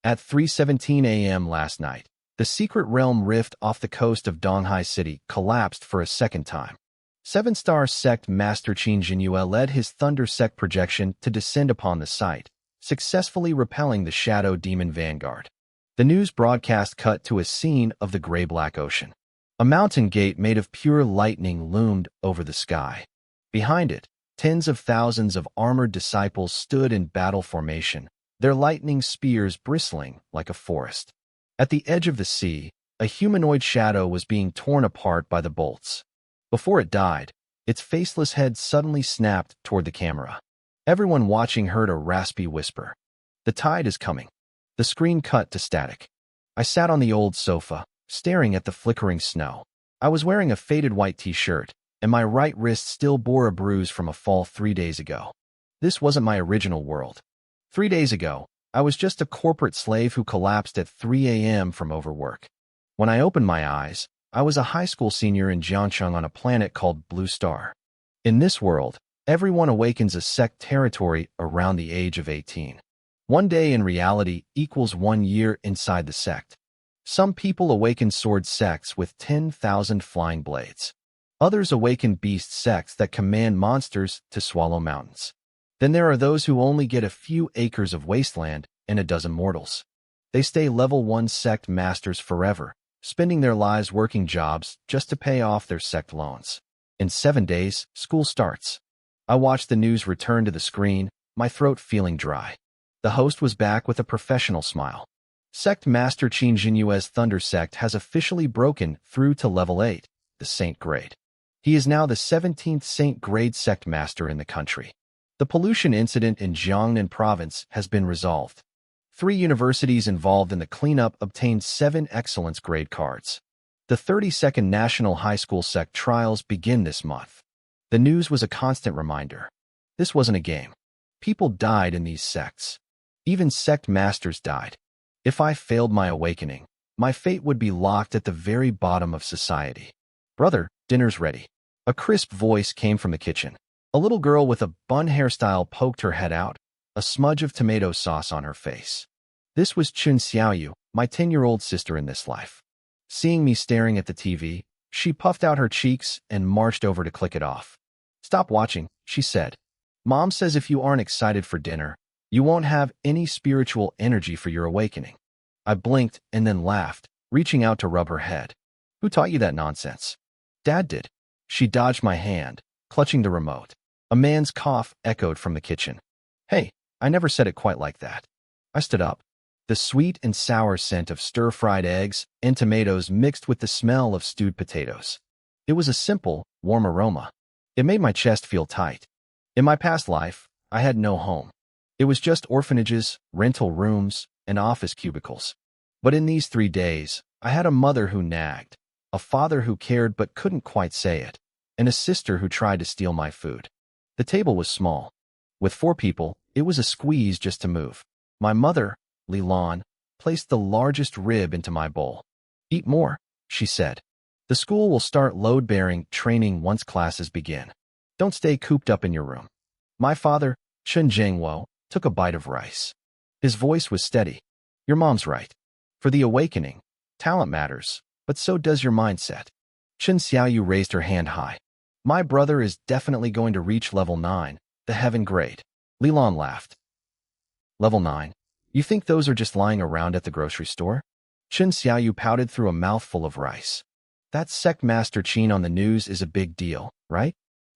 At 3:17 a.m. last night, the secret realm rift off the coast of Donghai City collapsed for a second time. Seven-star sect Master Qin Jinyue led his Thunder Sect projection to descend upon the site, successfully repelling the Shadow Demon Vanguard. The news broadcast cut to a scene of the gray-black ocean. A mountain gate made of pure lightning loomed over the sky. Behind it, tens of thousands of armored disciples stood in battle formation, their lightning spears bristling like a forest. At the edge of the sea, a humanoid shadow was being torn apart by the bolts. Before it died, its faceless head suddenly snapped toward the camera. Everyone watching heard a raspy whisper. "The tide is coming." The screen cut to static. I sat on the old sofa, staring at the flickering snow. I was wearing a faded white t-shirt, and my right wrist still bore a bruise from a fall 3 days ago. This wasn't my original world. 3 days ago, I was just a corporate slave who collapsed at 3 a.m. from overwork. When I opened my eyes, I was a high school senior in Jiangcheng on a planet called Blue Star. In this world, everyone awakens a sect territory around the age of 18. 1 day in reality equals 1 year inside the sect. Some people awaken sword sects with 10,000 flying blades. Others awaken beast sects that command monsters to swallow mountains. Then there are those who only get a few acres of wasteland and a dozen mortals. They stay level 1 sect masters forever, spending their lives working jobs just to pay off their sect loans. In 7 days, school starts. I watched the news return to the screen, my throat feeling dry. The host was back with a professional smile. Sect Master Qin Jinyue's Thunder Sect has officially broken through to level 8, the Saint Grade. He is now the 17th Saint Grade Sect Master in the country. The pollution incident in Jiangnan Province has been resolved. 3 universities involved in the cleanup obtained 7 Excellence Grade cards. The 32nd National High School Sect trials begin this month. The news was a constant reminder. This wasn't a game. People died in these sects. Even sect masters died. If I failed my awakening, my fate would be locked at the very bottom of society. "Brother, dinner's ready." A crisp voice came from the kitchen. A little girl with a bun hairstyle poked her head out, a smudge of tomato sauce on her face. This was Chun Xiaoyu, my 10-year-old sister in this life. Seeing me staring at the TV, she puffed out her cheeks and marched over to click it off. "Stop watching," she said. "Mom says if you aren't excited for dinner, you won't have any spiritual energy for your awakening." I blinked and then laughed, reaching out to rub her head. "Who taught you that nonsense?" "Dad did." She dodged my hand, clutching the remote. A man's cough echoed from the kitchen. "Hey, I never said it quite like that." I stood up. The sweet and sour scent of stir-fried eggs and tomatoes mixed with the smell of stewed potatoes. It was a simple, warm aroma. It made my chest feel tight. In my past life, I had no home. It was just orphanages, rental rooms, and office cubicles. But in these 3 days, I had a mother who nagged, a father who cared but couldn't quite say it, and a sister who tried to steal my food. The table was small. With 4 people, it was a squeeze just to move. My mother, Lilan, placed the largest rib into my bowl. "Eat more," she said. "The school will start load-bearing training once classes begin. Don't stay cooped up in your room." My father, Chen Zhengwo, took a bite of rice. His voice was steady. "Your mom's right. For the awakening, talent matters, but so does your mindset." Chen Xiaoyu raised her hand high. "My brother is definitely going to reach level 9, the heaven grade." Lilan laughed. "Level 9? You think those are just lying around at the grocery store?" Chen Xiaoyu pouted through a mouthful of rice. "That sect master Qin on the news is a big deal, right?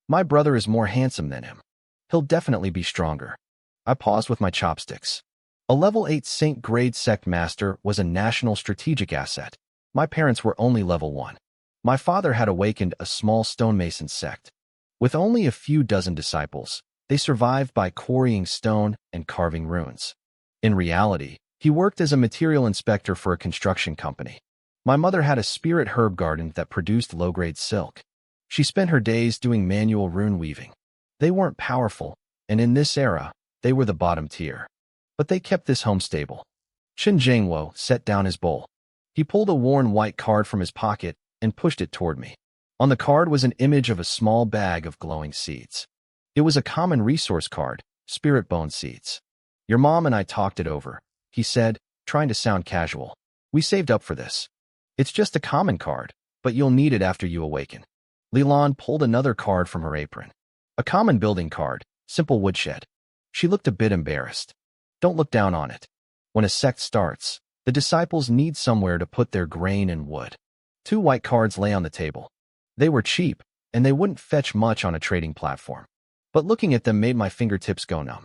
My brother is more handsome than him. He'll definitely be stronger." I paused with my chopsticks. A level 8 Saint Grade Sect Master was a national strategic asset. My parents were only level 1. My father had awakened a small stonemason sect. With only a few dozen disciples, they survived by quarrying stone and carving runes. In reality, he worked as a material inspector for a construction company. My mother had a spirit herb garden that produced low-grade silk. She spent her days doing manual rune weaving. They weren't powerful, and in this era, they were the bottom tier. But they kept this home stable. Chen Zhengwo set down his bowl. He pulled a worn white card from his pocket and pushed it toward me. On the card was an image of a small bag of glowing seeds. It was a common resource card, spirit bone seeds. "Your mom and I talked it over," he said, trying to sound casual. We saved up for this. It's just a common card, but you'll need it after you awaken. Leland pulled another card from her apron. A common building card, simple woodshed. She looked a bit embarrassed. Don't look down on it. When a sect starts, the disciples need somewhere to put their grain and wood. 2 white cards lay on the table. They were cheap, and they wouldn't fetch much on a trading platform. But looking at them made my fingertips go numb.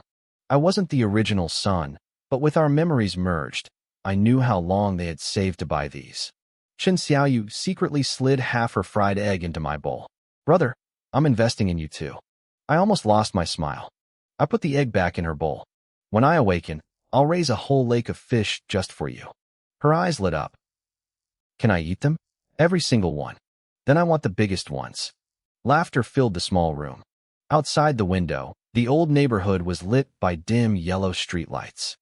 I wasn't the original son, but with our memories merged, I knew how long they had saved to buy these. Chen Xiaoyu secretly slid half her fried egg into my bowl. Brother, I'm investing in you too. I almost lost my smile. I put the egg back in her bowl. When I awaken, I'll raise a whole lake of fish just for you. Her eyes lit up. Can I eat them? Every single one. Then I want the biggest ones. Laughter filled the small room. Outside the window, the old neighborhood was lit by dim yellow streetlights.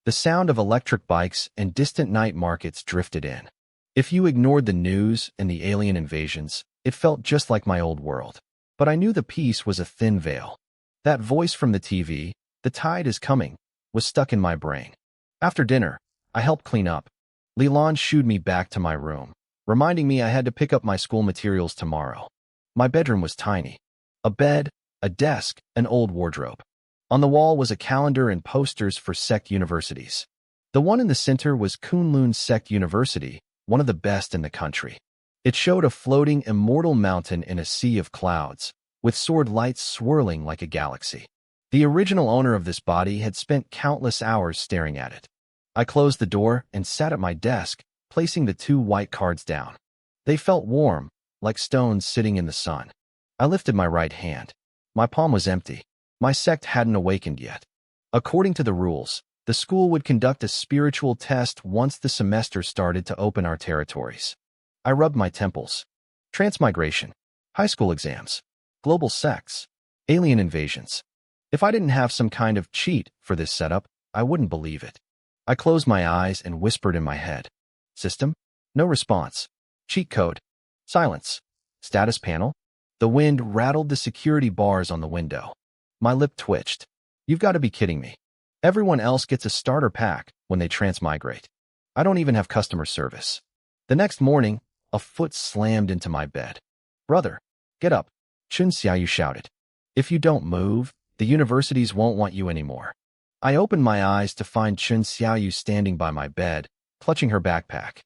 The sound of electric bikes and distant night markets drifted in. If you ignored the news and the alien invasions, it felt just like my old world. But I knew the peace was a thin veil. That voice from the TV, "The tide is coming," was stuck in my brain. After dinner, I helped clean up. Leland shooed me back to my room, reminding me I had to pick up my school materials tomorrow. My bedroom was tiny. A bed, a desk, an old wardrobe. On the wall was a calendar and posters for sect universities. The one in the center was Kunlun Sect University, one of the best in the country. It showed a floating immortal mountain in a sea of clouds, with sword lights swirling like a galaxy. The original owner of this body had spent countless hours staring at it. I closed the door and sat at my desk, placing the 2 white cards down. They felt warm, like stones sitting in the sun. I lifted my right hand. My palm was empty. My sect hadn't awakened yet. According to the rules, the school would conduct a spiritual test once the semester started to open our territories. I rubbed my temples. Transmigration, high school exams, global sects, alien invasions. If I didn't have some kind of cheat for this setup, I wouldn't believe it. I closed my eyes and whispered in my head. System? No response. Cheat code. Silence. Status panel? The wind rattled the security bars on the window. My lip twitched. You've got to be kidding me. Everyone else gets a starter pack when they transmigrate. I don't even have customer service. The next morning, a foot slammed into my bed. Brother, get up, Chun Xiaoyu shouted. If you don't move, the universities won't want you anymore. I opened my eyes to find Chun Xiaoyu standing by my bed, clutching her backpack.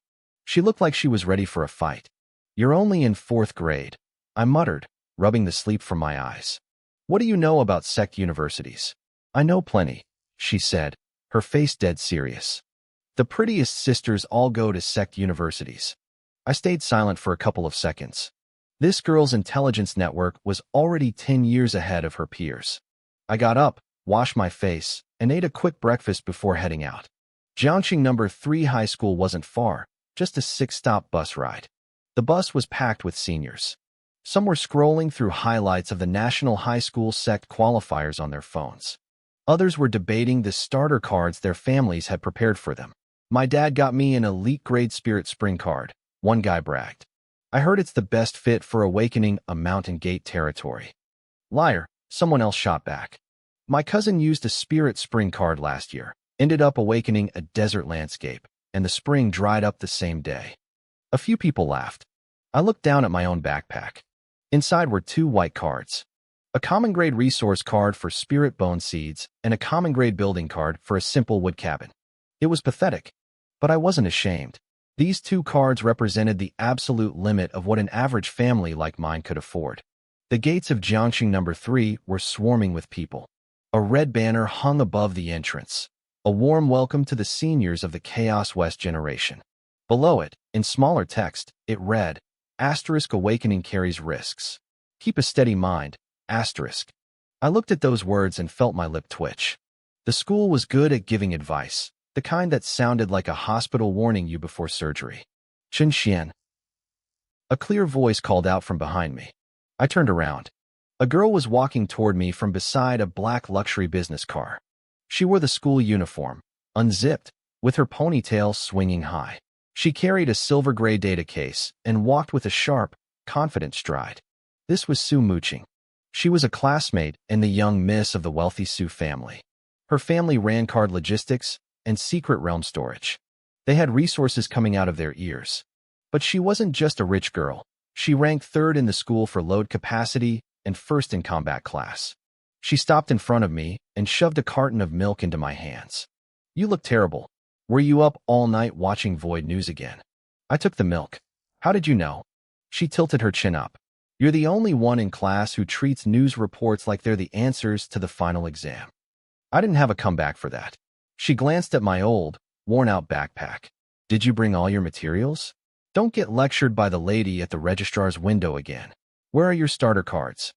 She looked like she was ready for a fight. You're only in 4th grade, I muttered, rubbing the sleep from my eyes. What do you know about sect universities? I know plenty, she said, her face dead serious. The prettiest sisters all go to sect universities. I stayed silent for a couple of seconds. This girl's intelligence network was already 10 years ahead of her peers. I got up, washed my face, and ate a quick breakfast before heading out. Jiangxing No. 3 High School wasn't far, just a 6-stop bus ride. The bus was packed with seniors. Some were scrolling through highlights of the National High School Sect qualifiers on their phones. Others were debating the starter cards their families had prepared for them. My dad got me an elite grade Spirit Spring card, one guy bragged. I heard it's the best fit for awakening a Mountain Gate territory. Liar, someone else shot back. My cousin used a Spirit Spring card last year, ended up awakening a desert landscape, and the spring dried up the same day. A few people laughed. I looked down at my own backpack. Inside were 2 white cards. A common grade resource card for spirit bone seeds and a common grade building card for a simple wood cabin. It was pathetic, but I wasn't ashamed. These 2 cards represented the absolute limit of what an average family like mine could afford. The gates of Jiangxing No. 3 were swarming with people. A red banner hung above the entrance, a warm welcome to the seniors of the Chaos West generation. Below it, in smaller text, it read, *Awakening carries risks. Keep a steady mind, *. I looked at those words and felt my lip twitch. The school was good at giving advice, the kind that sounded like a hospital warning you before surgery. Chen Xian. A clear voice called out from behind me. I turned around. A girl was walking toward me from beside a black luxury business car. She wore the school uniform, unzipped, with her ponytail swinging high. She carried a silver gray data case and walked with a sharp, confident stride. This was Su Muqing. She was a classmate and the young miss of the wealthy Su family. Her family ran card logistics and secret realm storage. They had resources coming out of their ears. But she wasn't just a rich girl. She ranked third in the school for load capacity and first in combat class. She stopped in front of me and shoved a carton of milk into my hands. You look terrible. Were you up all night watching Void News again? I took the milk. How did you know? She tilted her chin up. You're the only one in class who treats news reports like they're the answers to the final exam. I didn't have a comeback for that. She glanced at my old, worn-out backpack. Did you bring all your materials? Don't get lectured by the lady at the registrar's window again. Where are your starter cards?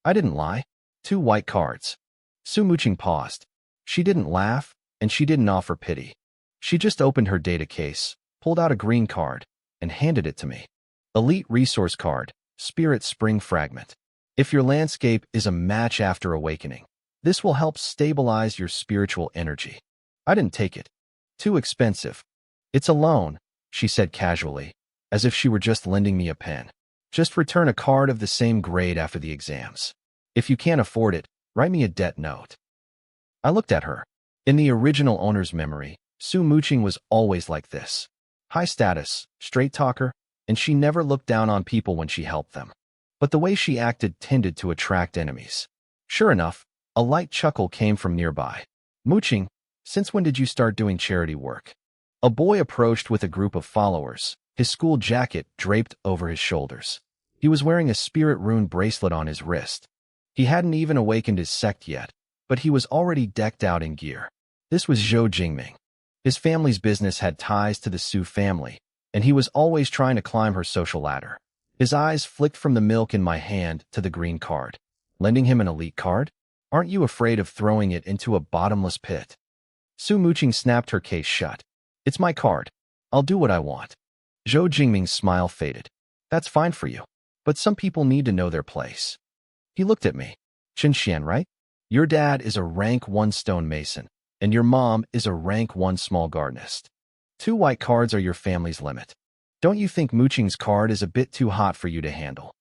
I didn't lie. 2 white cards. Su Muqing paused. She didn't laugh, and she didn't offer pity. She just opened her data case, pulled out a green card, and handed it to me. Elite Resource Card, Spirit Spring Fragment. If your landscape is a match after awakening, this will help stabilize your spiritual energy. I didn't take it. Too expensive. It's a loan, she said casually, as if she were just lending me a pen. Just return a card of the same grade after the exams. If you can't afford it, write me a debt note. I looked at her. In the original owner's memory, Su Muqing was always like this. High status, straight talker, and she never looked down on people when she helped them. But the way she acted tended to attract enemies. Sure enough, a light chuckle came from nearby. Muqing, since when did you start doing charity work? A boy approached with a group of followers, his school jacket draped over his shoulders. He was wearing a spirit rune bracelet on his wrist. He hadn't even awakened his sect yet, but he was already decked out in gear. This was Zhou Jingming. His family's business had ties to the Su family, and he was always trying to climb her social ladder. His eyes flicked from the milk in my hand to the green card. Lending him an elite card? Aren't you afraid of throwing it into a bottomless pit? Su Muqing snapped her case shut. It's my card. I'll do what I want. Zhou Jingming's smile faded. That's fine for you. But some people need to know their place. He looked at me. Qinshan, right? Your dad is a rank 1 stonemason, and your mom is a rank 1 small gardenist. 2 white cards are your family's limit. Don't you think Muqing's card is a bit too hot for you to handle?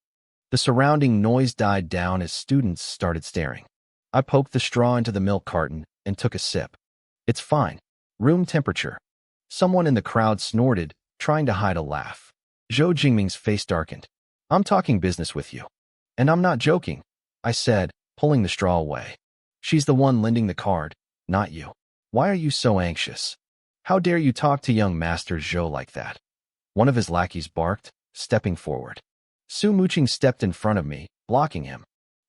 The surrounding noise died down as students started staring. I poked the straw into the milk carton and took a sip. It's fine. Room temperature. Someone in the crowd snorted, trying to hide a laugh. Zhou Jingming's face darkened. I'm talking business with you. And I'm not joking, I said, pulling the straw away. She's the one lending the card, not you. Why are you so anxious? How dare you talk to young Master Zhou like that? One of his lackeys barked, stepping forward. Su Muqing stepped in front of me, blocking him.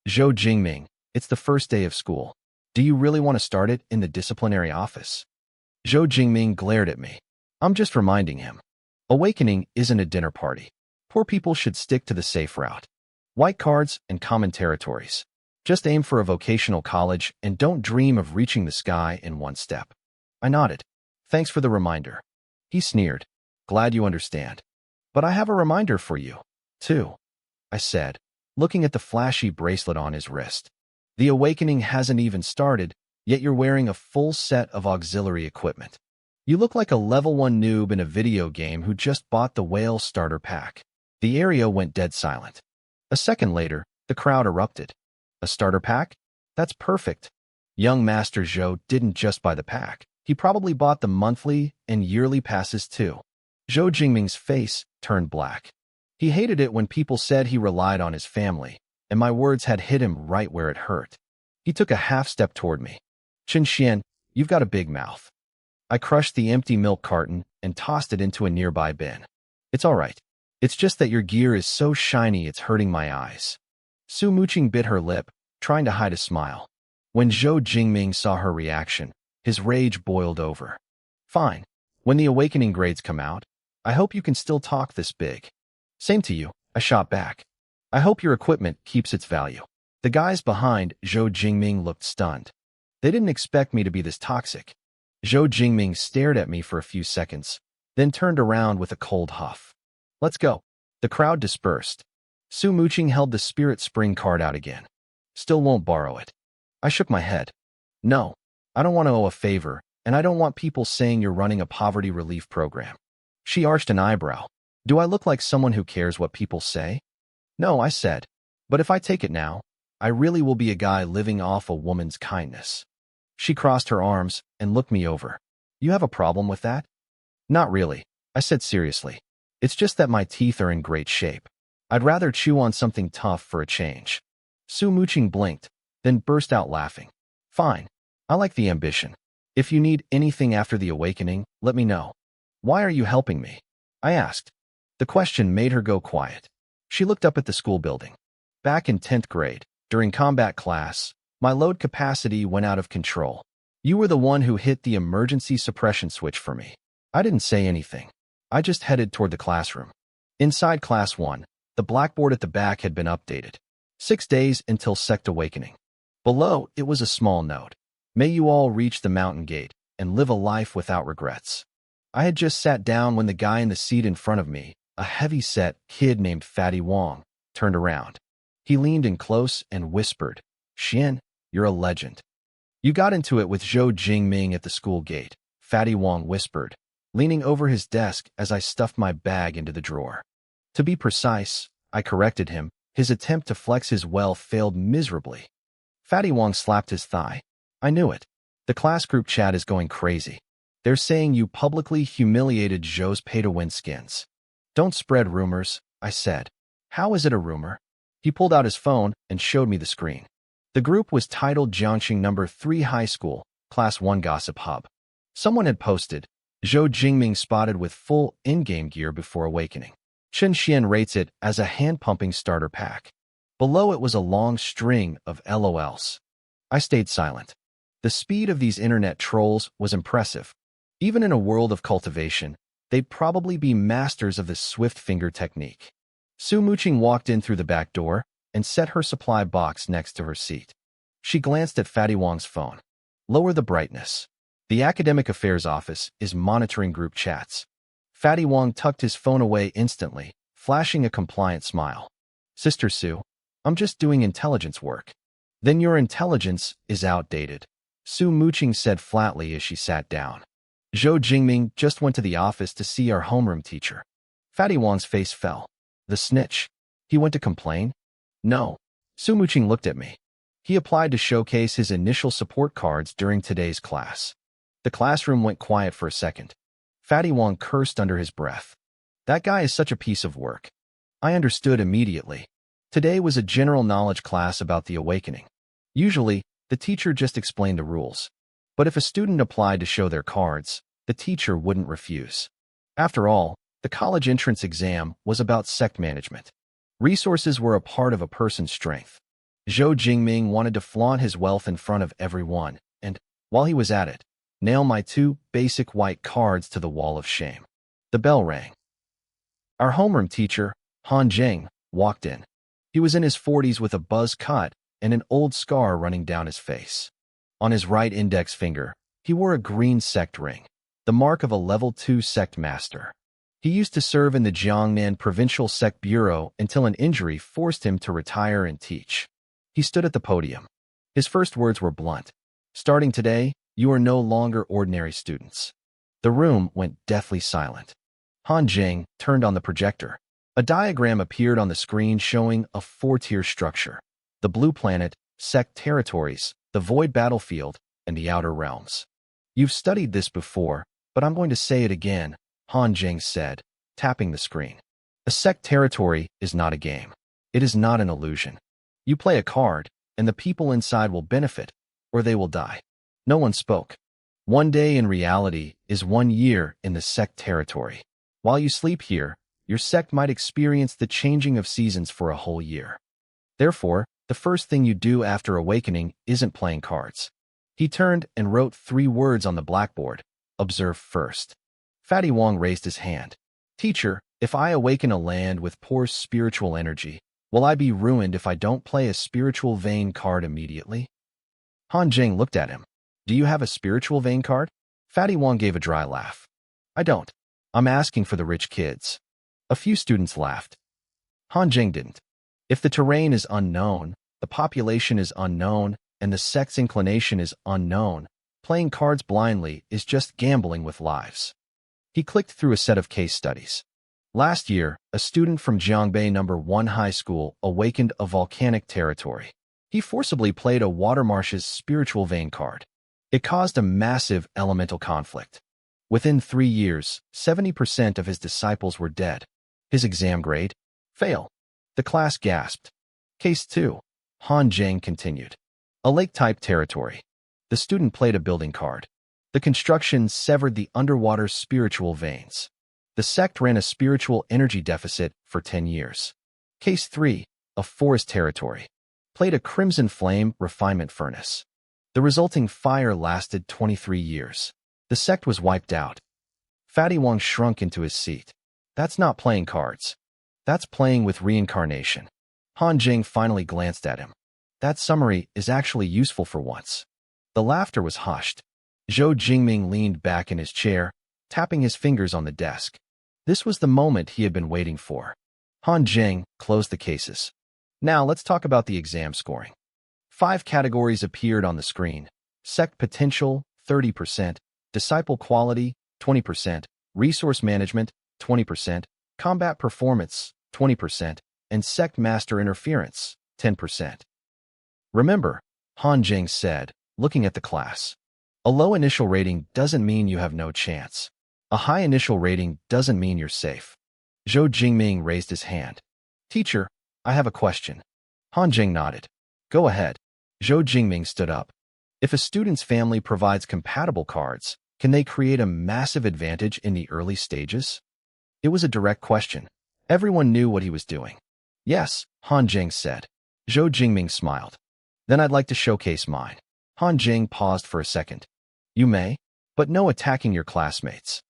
Zhou Jingming, it's the first day of school. Do you really want to start it in the disciplinary office? Zhou Jingming glared at me. I'm just reminding him. Awakening isn't a dinner party. Poor people should stick to the safe route. White cards and common territories. Just aim for a vocational college and don't dream of reaching the sky in 1 step. I nodded. Thanks for the reminder. He sneered. Glad you understand. But I have a reminder for you, too, I said, looking at the flashy bracelet on his wrist. The awakening hasn't even started, yet you're wearing a full set of auxiliary equipment. You look like a level 1 noob in a video game who just bought the whale starter pack. The area went dead silent. A second later, the crowd erupted. A starter pack? That's perfect. Young Master Zhou didn't just buy the pack. He probably bought the monthly and yearly passes too. Zhou Jingming's face turned black. He hated it when people said he relied on his family, and my words had hit him right where it hurt. He took a half step toward me. Qinshan, you've got a big mouth. I crushed the empty milk carton and tossed it into a nearby bin. It's all right. It's just that your gear is so shiny it's hurting my eyes. Su Muqing bit her lip, trying to hide a smile. When Zhou Jingming saw her reaction, his rage boiled over. Fine. When the awakening grades come out, I hope you can still talk this big. Same to you, I shot back. I hope your equipment keeps its value. The guys behind Zhou Jingming looked stunned. They didn't expect me to be this toxic. Zhou Jingming stared at me for a few seconds, then turned around with a cold huff. Let's go. The crowd dispersed. Su Muqing held the Spirit Spring card out again. Still won't borrow it. I shook my head. No, I don't want to owe a favor, and I don't want people saying you're running a poverty relief program. She arched an eyebrow. Do I look like someone who cares what people say? No, I said. But if I take it now, I really will be a guy living off a woman's kindness. She crossed her arms and looked me over. You have a problem with that? Not really, I said seriously. It's just that my teeth are in great shape. I'd rather chew on something tough for a change. Su Muqing blinked, then burst out laughing. Fine. I like the ambition. If you need anything after the awakening, let me know. Why are you helping me? I asked. The question made her go quiet. She looked up at the school building. Back in 10th grade, during combat class, my load capacity went out of control. You were the one who hit the emergency suppression switch for me. I didn't say anything. I just headed toward the classroom. Inside Class 1, the blackboard at the back had been updated. 6 days until sect awakening. Below, it was a small note. May you all reach the mountain gate and live a life without regrets. I had just sat down when the guy in the seat in front of me, a heavy-set kid named Fatty Wong, turned around. He leaned in close and whispered, Xian, you're a legend. You got into it with Zhou Jingming at the school gate, Fatty Wong whispered, leaning over his desk as I stuffed my bag into the drawer. To be precise, I corrected him. His attempt to flex his wealth failed miserably. Fatty Wong slapped his thigh. I knew it. The class group chat is going crazy. They're saying you publicly humiliated Zhou's pay-to-win skins. Don't spread rumors, I said. How is it a rumor? He pulled out his phone and showed me the screen. The group was titled Jiangxing No. 3 High School, Class 1 Gossip Hub. Someone had posted, Zhou Jingming spotted with full in-game gear before awakening. Chen Xian rates it as a hand-pumping starter pack. Below it was a long string of LOLs. I stayed silent. The speed of these internet trolls was impressive. Even in a world of cultivation, they'd probably be masters of the swift finger technique. Su Muqing walked in through the back door and set her supply box next to her seat. She glanced at Fatty Wong's phone. Lower the brightness. The Academic Affairs Office is monitoring group chats. Fatty Wong tucked his phone away instantly, flashing a compliant smile. Sister Su, I'm just doing intelligence work. Then your intelligence is outdated, Su Muqing said flatly as she sat down. Zhou Jingming just went to the office to see our homeroom teacher. Fatty Wong's face fell. The snitch. He went to complain? No. Su Muqing looked at me. He applied to showcase his initial support cards during today's class. The classroom went quiet for a second. Fatty Wong cursed under his breath. That guy is such a piece of work. I understood immediately. Today was a general knowledge class about the awakening. Usually, the teacher just explained the rules. But if a student applied to show their cards, the teacher wouldn't refuse. After all, the college entrance exam was about sect management. Resources were a part of a person's strength. Zhou Jingming wanted to flaunt his wealth in front of everyone, and, while he was at it, nail my 2 basic white cards to the wall of shame. The bell rang. Our homeroom teacher, Han Zheng, walked in. He was in his 40s with a buzz cut and an old scar running down his face. On his right index finger, he wore a green sect ring, the mark of a level 2 sect master. He used to serve in the Jiangnan Provincial Sect Bureau until an injury forced him to retire and teach. He stood at the podium. His first words were blunt. Starting today, you are no longer ordinary students. The room went deathly silent. Han Zheng turned on the projector. A diagram appeared on the screen showing a 4-tier structure. The blue planet, sect territories, the void battlefield, and the outer realms. You've studied this before, but I'm going to say it again, Han Zheng said, tapping the screen. A sect territory is not a game. It is not an illusion. You play a card, and the people inside will benefit, or they will die. No one spoke. 1 day in reality is 1 year in the sect territory. While you sleep here, your sect might experience the changing of seasons for a whole year. Therefore, the first thing you do after awakening isn't playing cards. He turned and wrote 3 words on the blackboard. Observe first. Fatty Wong raised his hand. Teacher, if I awaken a land with poor spiritual energy, will I be ruined if I don't play a spiritual vein card immediately? Han Zheng looked at him. Do you have a spiritual vein card? Fatty Wong gave a dry laugh. I don't. I'm asking for the rich kids. A few students laughed. Han Zheng didn't. If the terrain is unknown, the population is unknown, and the sect's inclination is unknown, playing cards blindly is just gambling with lives. He clicked through a set of case studies. Last year, a student from Jiangbei No. 1 High School awakened a volcanic territory. He forcibly played a Watermarsh's spiritual vein card. It caused a massive elemental conflict. Within 3 years, 70% of his disciples were dead. His exam grade? Fail. The class gasped. Case 2. Han Jing continued. A lake-type territory. The student played a building card. The construction severed the underwater spiritual veins. The sect ran a spiritual energy deficit for 10 years. Case 3. A forest territory. Played a crimson flame refinement furnace. The resulting fire lasted 23 years. The sect was wiped out. Fatty Wong shrunk into his seat. That's not playing cards. That's playing with reincarnation. Han Jing finally glanced at him. That summary is actually useful for once. The laughter was hushed. Zhou Jingming leaned back in his chair, tapping his fingers on the desk. This was the moment he had been waiting for. Han Jing closed the cases. Now let's talk about the exam scoring. 5 categories appeared on the screen. Sect potential, 30%. Disciple quality, 20%. Resource management, 20%. Combat performance, 20%. And sect master interference, 10%. Remember, Han Jing said, looking at the class. A low initial rating doesn't mean you have no chance. A high initial rating doesn't mean you're safe. Zhou Jingming raised his hand. Teacher, I have a question. Han Jing nodded. Go ahead. Zhou Jingming stood up. If a student's family provides compatible cards, can they create a massive advantage in the early stages? It was a direct question. Everyone knew what he was doing. Yes, Han Jing said. Zhou Jingming smiled. Then I'd like to showcase mine. Han Jing paused for a second. You may, but no attacking your classmates.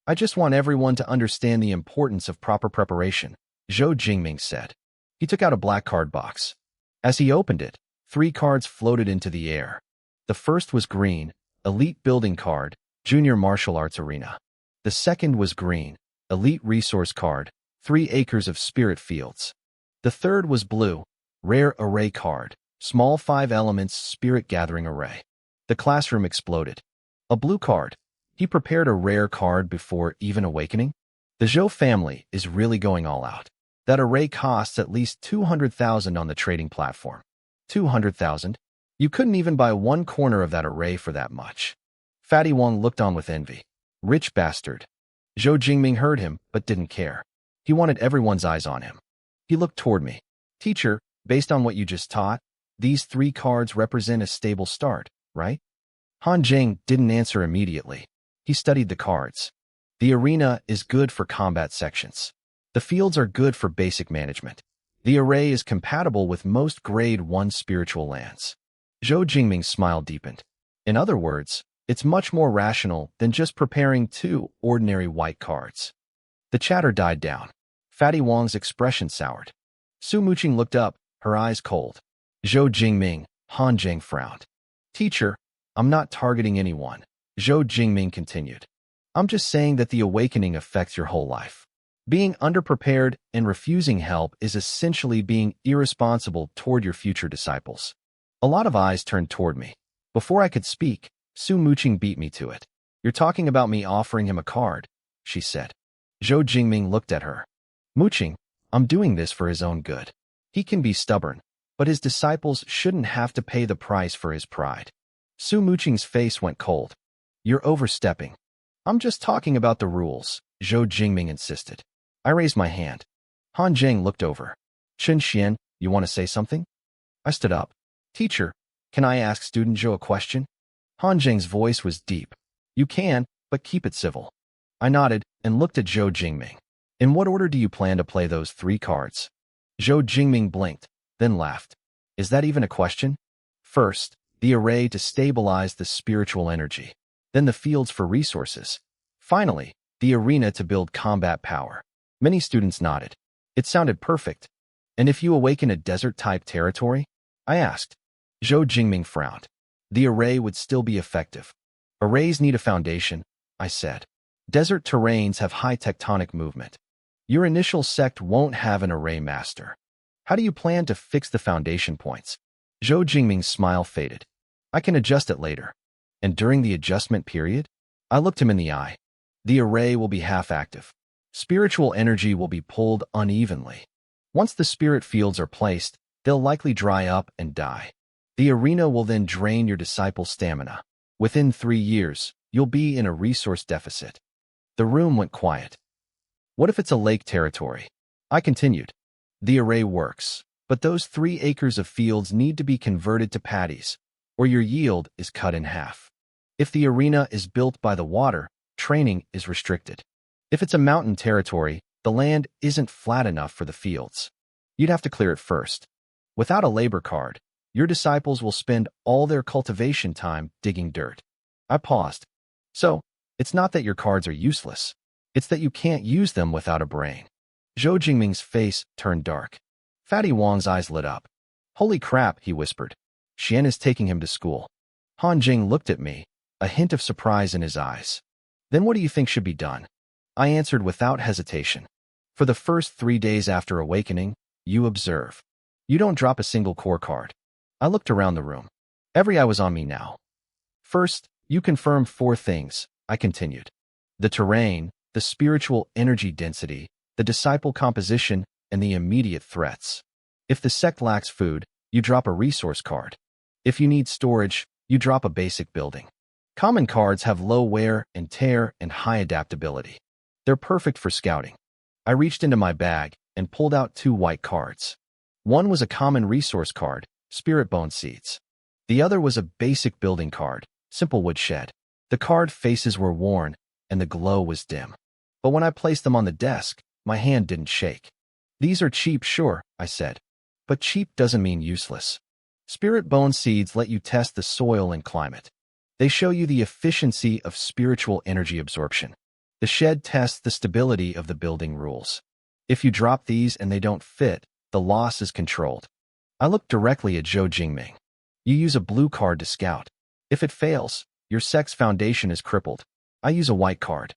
I just want everyone to understand the importance of proper preparation, Zhou Jingming said. He took out a black card box. As he opened it, 3 cards floated into the air. The first was green, Elite Building Card, Junior Martial Arts Arena. The second was green, Elite Resource Card, 3 Acres of Spirit Fields. The third was blue, Rare Array Card, Small 5 Elements Spirit Gathering Array. The classroom exploded. A blue card. He prepared a rare card before even awakening? The Zhou family is really going all out. That array costs at least 200,000 on the trading platform. 200,000? You couldn't even buy 1 corner of that array for that much. Fatty Wong looked on with envy. Rich bastard. Zhou Jingming heard him, but didn't care. He wanted everyone's eyes on him. He looked toward me. Teacher, based on what you just taught, these 3 cards represent a stable start, right? Han Jing didn't answer immediately. He studied the cards. The arena is good for combat sections. The fields are good for basic management. The array is compatible with most grade 1 spiritual lands. Zhou Jingming's smile deepened. In other words, it's much more rational than just preparing 2 ordinary white cards. The chatter died down. Fatty Wong's expression soured. Su Muqing looked up, her eyes cold. Zhou Jingming, Han Jing frowned. Teacher, I'm not targeting anyone, Zhou Jingming continued. I'm just saying that the awakening affects your whole life. Being underprepared and refusing help is essentially being irresponsible toward your future disciples. A lot of eyes turned toward me. Before I could speak, Su Muqing beat me to it. You're talking about me offering him a card, she said. Zhou Jingming looked at her. Muqing, I'm doing this for his own good. He can be stubborn, but his disciples shouldn't have to pay the price for his pride. Su Muqing's face went cold. You're overstepping. I'm just talking about the rules, Zhou Jingming insisted. I raised my hand. Han Jing looked over. Chen Xian, you want to say something? I stood up. Teacher, can I ask student Zhou a question? Han Jing's voice was deep. You can, but keep it civil. I nodded and looked at Zhou Jingming. In what order do you plan to play those 3 cards? Zhou Jingming blinked, then laughed. Is that even a question? First, the array to stabilize the spiritual energy. Then the fields for resources. Finally, the arena to build combat power. Many students nodded. It sounded perfect. And if you awaken a desert-type territory? I asked. Zhou Jingming frowned. The array would still be effective. Arrays need a foundation, I said. Desert terrains have high tectonic movement. Your initial sect won't have an array master. How do you plan to fix the foundation points? Zhou Jingming's smile faded. I can adjust it later. And during the adjustment period? I looked him in the eye. The array will be half-active. Spiritual energy will be pulled unevenly. Once the spirit fields are placed, they'll likely dry up and die. The arena will then drain your disciple's stamina. Within 3 years, you'll be in a resource deficit. The room went quiet. What if it's a lake territory? I continued. The array works, but those 3 acres of fields need to be converted to paddies, or your yield is cut in half. If the arena is built by the water, training is restricted. If it's a mountain territory, the land isn't flat enough for the fields. You'd have to clear it first. Without a labor card, your disciples will spend all their cultivation time digging dirt. I paused. So, it's not that your cards are useless. It's that you can't use them without a brain. Zhou Jingming's face turned dark. Fatty Wang's eyes lit up. Holy crap, he whispered. Xian is taking him to school. Han Jing looked at me, a hint of surprise in his eyes. Then what do you think should be done? I answered without hesitation. For the first 3 days after awakening, you observe. You don't drop a single core card. I looked around the room. Every eye was on me now. First, you confirm 4 things, I continued. The terrain, the spiritual energy density, the disciple composition, and the immediate threats. If the sect lacks food, you drop a resource card. If you need storage, you drop a basic building. Common cards have low wear and tear and high adaptability. They're perfect for scouting. I reached into my bag and pulled out 2 white cards. One was a common resource card, Spirit Bone Seeds. The other was a basic building card, Simple Wood Shed. The card faces were worn, and the glow was dim. But when I placed them on the desk, my hand didn't shake. These are cheap, sure, I said. But cheap doesn't mean useless. Spirit Bone Seeds let you test the soil and climate. They show you the efficiency of spiritual energy absorption. The shed tests the stability of the building rules. If you drop these and they don't fit, the loss is controlled. I looked directly at Zhou Jingming. You use a blue card to scout. If it fails, your sect's foundation is crippled. I use a white card.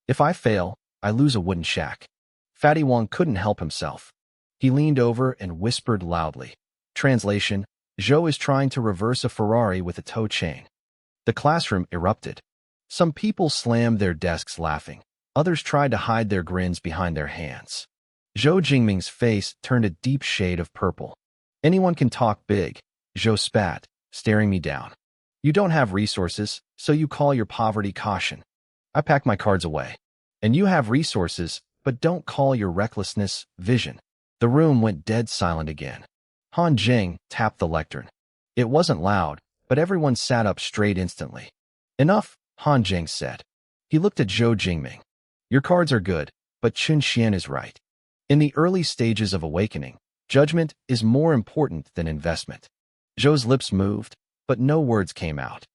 If I fail, I lose a wooden shack. Fatty Wang couldn't help himself. He leaned over and whispered loudly. Translation, Zhou is trying to reverse a Ferrari with a tow chain. The classroom erupted. Some people slammed their desks laughing. Others tried to hide their grins behind their hands. Zhou Jingming's face turned a deep shade of purple. Anyone can talk big, Zhou spat, staring me down. You don't have resources, so you call your poverty caution. I packed my cards away. And you have resources, but don't call your recklessness vision. The room went dead silent again. Han Jing tapped the lectern. It wasn't loud, but everyone sat up straight instantly. Enough, Han Jing said. He looked at Zhou Jingming. Your cards are good, but Chun Xian is right. In the early stages of awakening, judgment is more important than investment. Zhou's lips moved, but no words came out.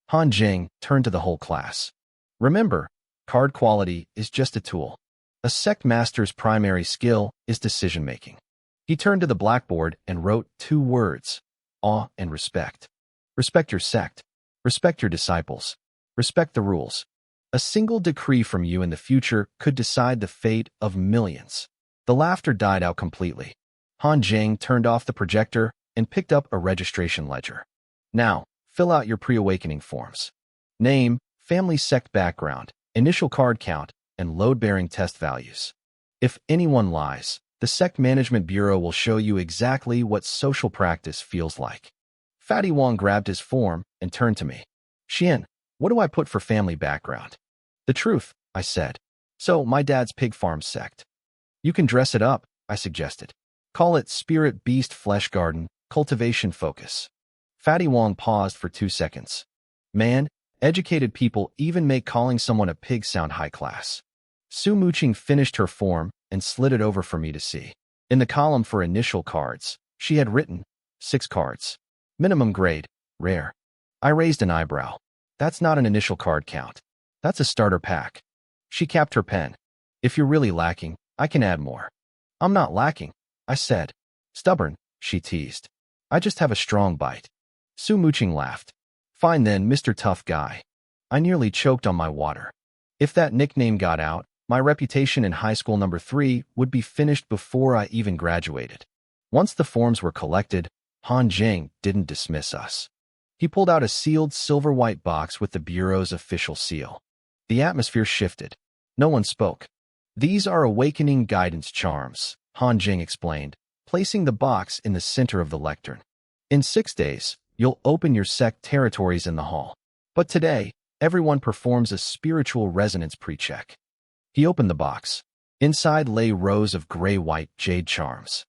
Han Jing turned to the whole class. Remember, card quality is just a tool. A sect master's primary skill is decision-making. He turned to the blackboard and wrote 2 words, awe and respect. Respect your sect. Respect your disciples. Respect the rules. A single decree from you in the future could decide the fate of millions. The laughter died out completely. Han Jing turned off the projector and picked up a registration ledger. Now, fill out your pre-awakening forms. Name, family sect background, initial card count, and load-bearing test values. If anyone lies, the Sect Management Bureau will show you exactly what social practice feels like. Fatty Wang grabbed his form and turned to me. Xian, what do I put for family background? The truth, I said. So, my dad's pig farm sect. You can dress it up, I suggested. Call it Spirit Beast Flesh Garden, Cultivation Focus. Fatty Wang paused for 2 seconds. Man, educated people even make calling someone a pig sound high class. Su Muqing finished her form and slid it over for me to see. In the column for initial cards, she had written 6 cards. Minimum grade, rare. I raised an eyebrow. That's not an initial card count. That's a starter pack. She capped her pen. If you're really lacking, I can add more. I'm not lacking, I said. Stubborn, she teased. I just have a strong bite. Su Muqing laughed. Fine then, Mr. Tough Guy. I nearly choked on my water. If that nickname got out, my reputation in high school number 3 would be finished before I even graduated. Once the forms were collected, Han Jing didn't dismiss us. He pulled out a sealed silver-white box with the Bureau's official seal. The atmosphere shifted. No one spoke. These are awakening guidance charms, Han Jing explained, placing the box in the center of the lectern. In 6 days, you'll open your sect territories in the hall. But today, Everyone performs a spiritual resonance pre-check. He opened the box. Inside lay rows of gray-white jade charms.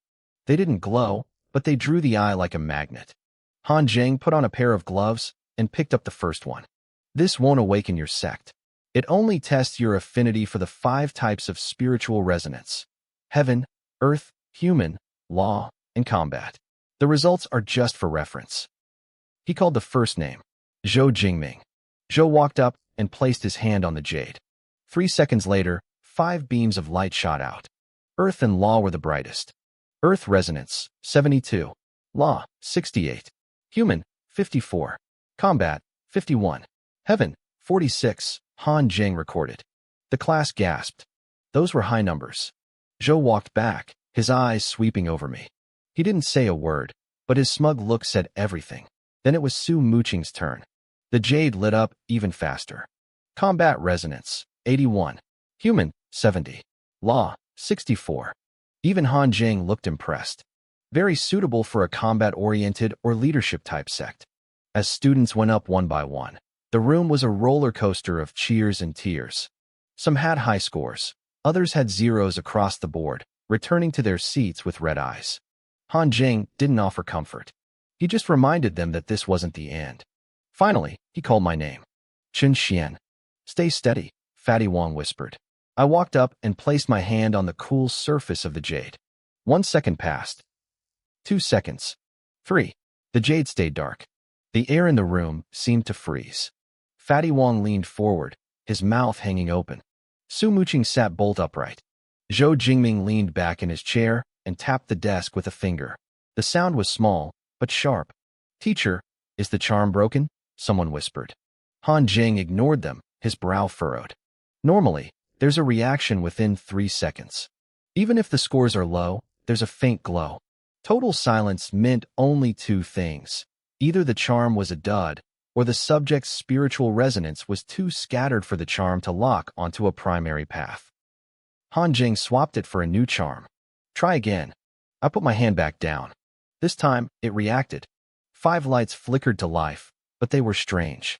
They didn't glow, but they drew the eye like a magnet. Han Jing put on a pair of gloves and picked up the first one. This won't awaken your sect. It only tests your affinity for the 5 types of spiritual resonance: heaven, earth, human, law, and combat. The results are just for reference. He called the first name, Zhou Jingming. Zhou walked up and placed his hand on the jade. 3 seconds later, 5 beams of light shot out. Earth and law were the brightest. Earth resonance, 72. Law, 68. Human, 54. Combat, 51. Heaven, 46. Han Jing recorded. The class gasped. Those were high numbers. Zhou walked back, his eyes sweeping over me. He didn't say a word, but his smug look said everything. Then it was Su Muqing's turn. The jade lit up even faster. Combat resonance, 81. Human, 70. Law, 64. Even Han Jing looked impressed. Very suitable for a combat-oriented or leadership-type sect. As students went up one by one, the room was a roller coaster of cheers and tears. Some had high scores. Others had zeros across the board, returning to their seats with red eyes. Han Jing didn't offer comfort. He just reminded them that this wasn't the end. Finally, he called my name. Chen Xian. Stay steady, Fatty Wong whispered. I walked up and placed my hand on the cool surface of the jade. 1 second passed. 2 seconds. 3. The jade stayed dark. The air in the room seemed to freeze. Fatty Wong leaned forward, his mouth hanging open. Su Muqing sat bolt upright. Zhou Jingming leaned back in his chair and tapped the desk with a finger. The sound was small, but sharp. Teacher, is the charm broken? Someone whispered. Han Jing ignored them, his brow furrowed. Normally, there's a reaction within 3 seconds. Even if the scores are low, there's a faint glow. Total silence meant only 2 things. Either the charm was a dud, or the subject's spiritual resonance was too scattered for the charm to lock onto a primary path. Han Jing swapped it for a new charm. Try again. I put my hand back down. This time, it reacted. 5 lights flickered to life, but they were strange.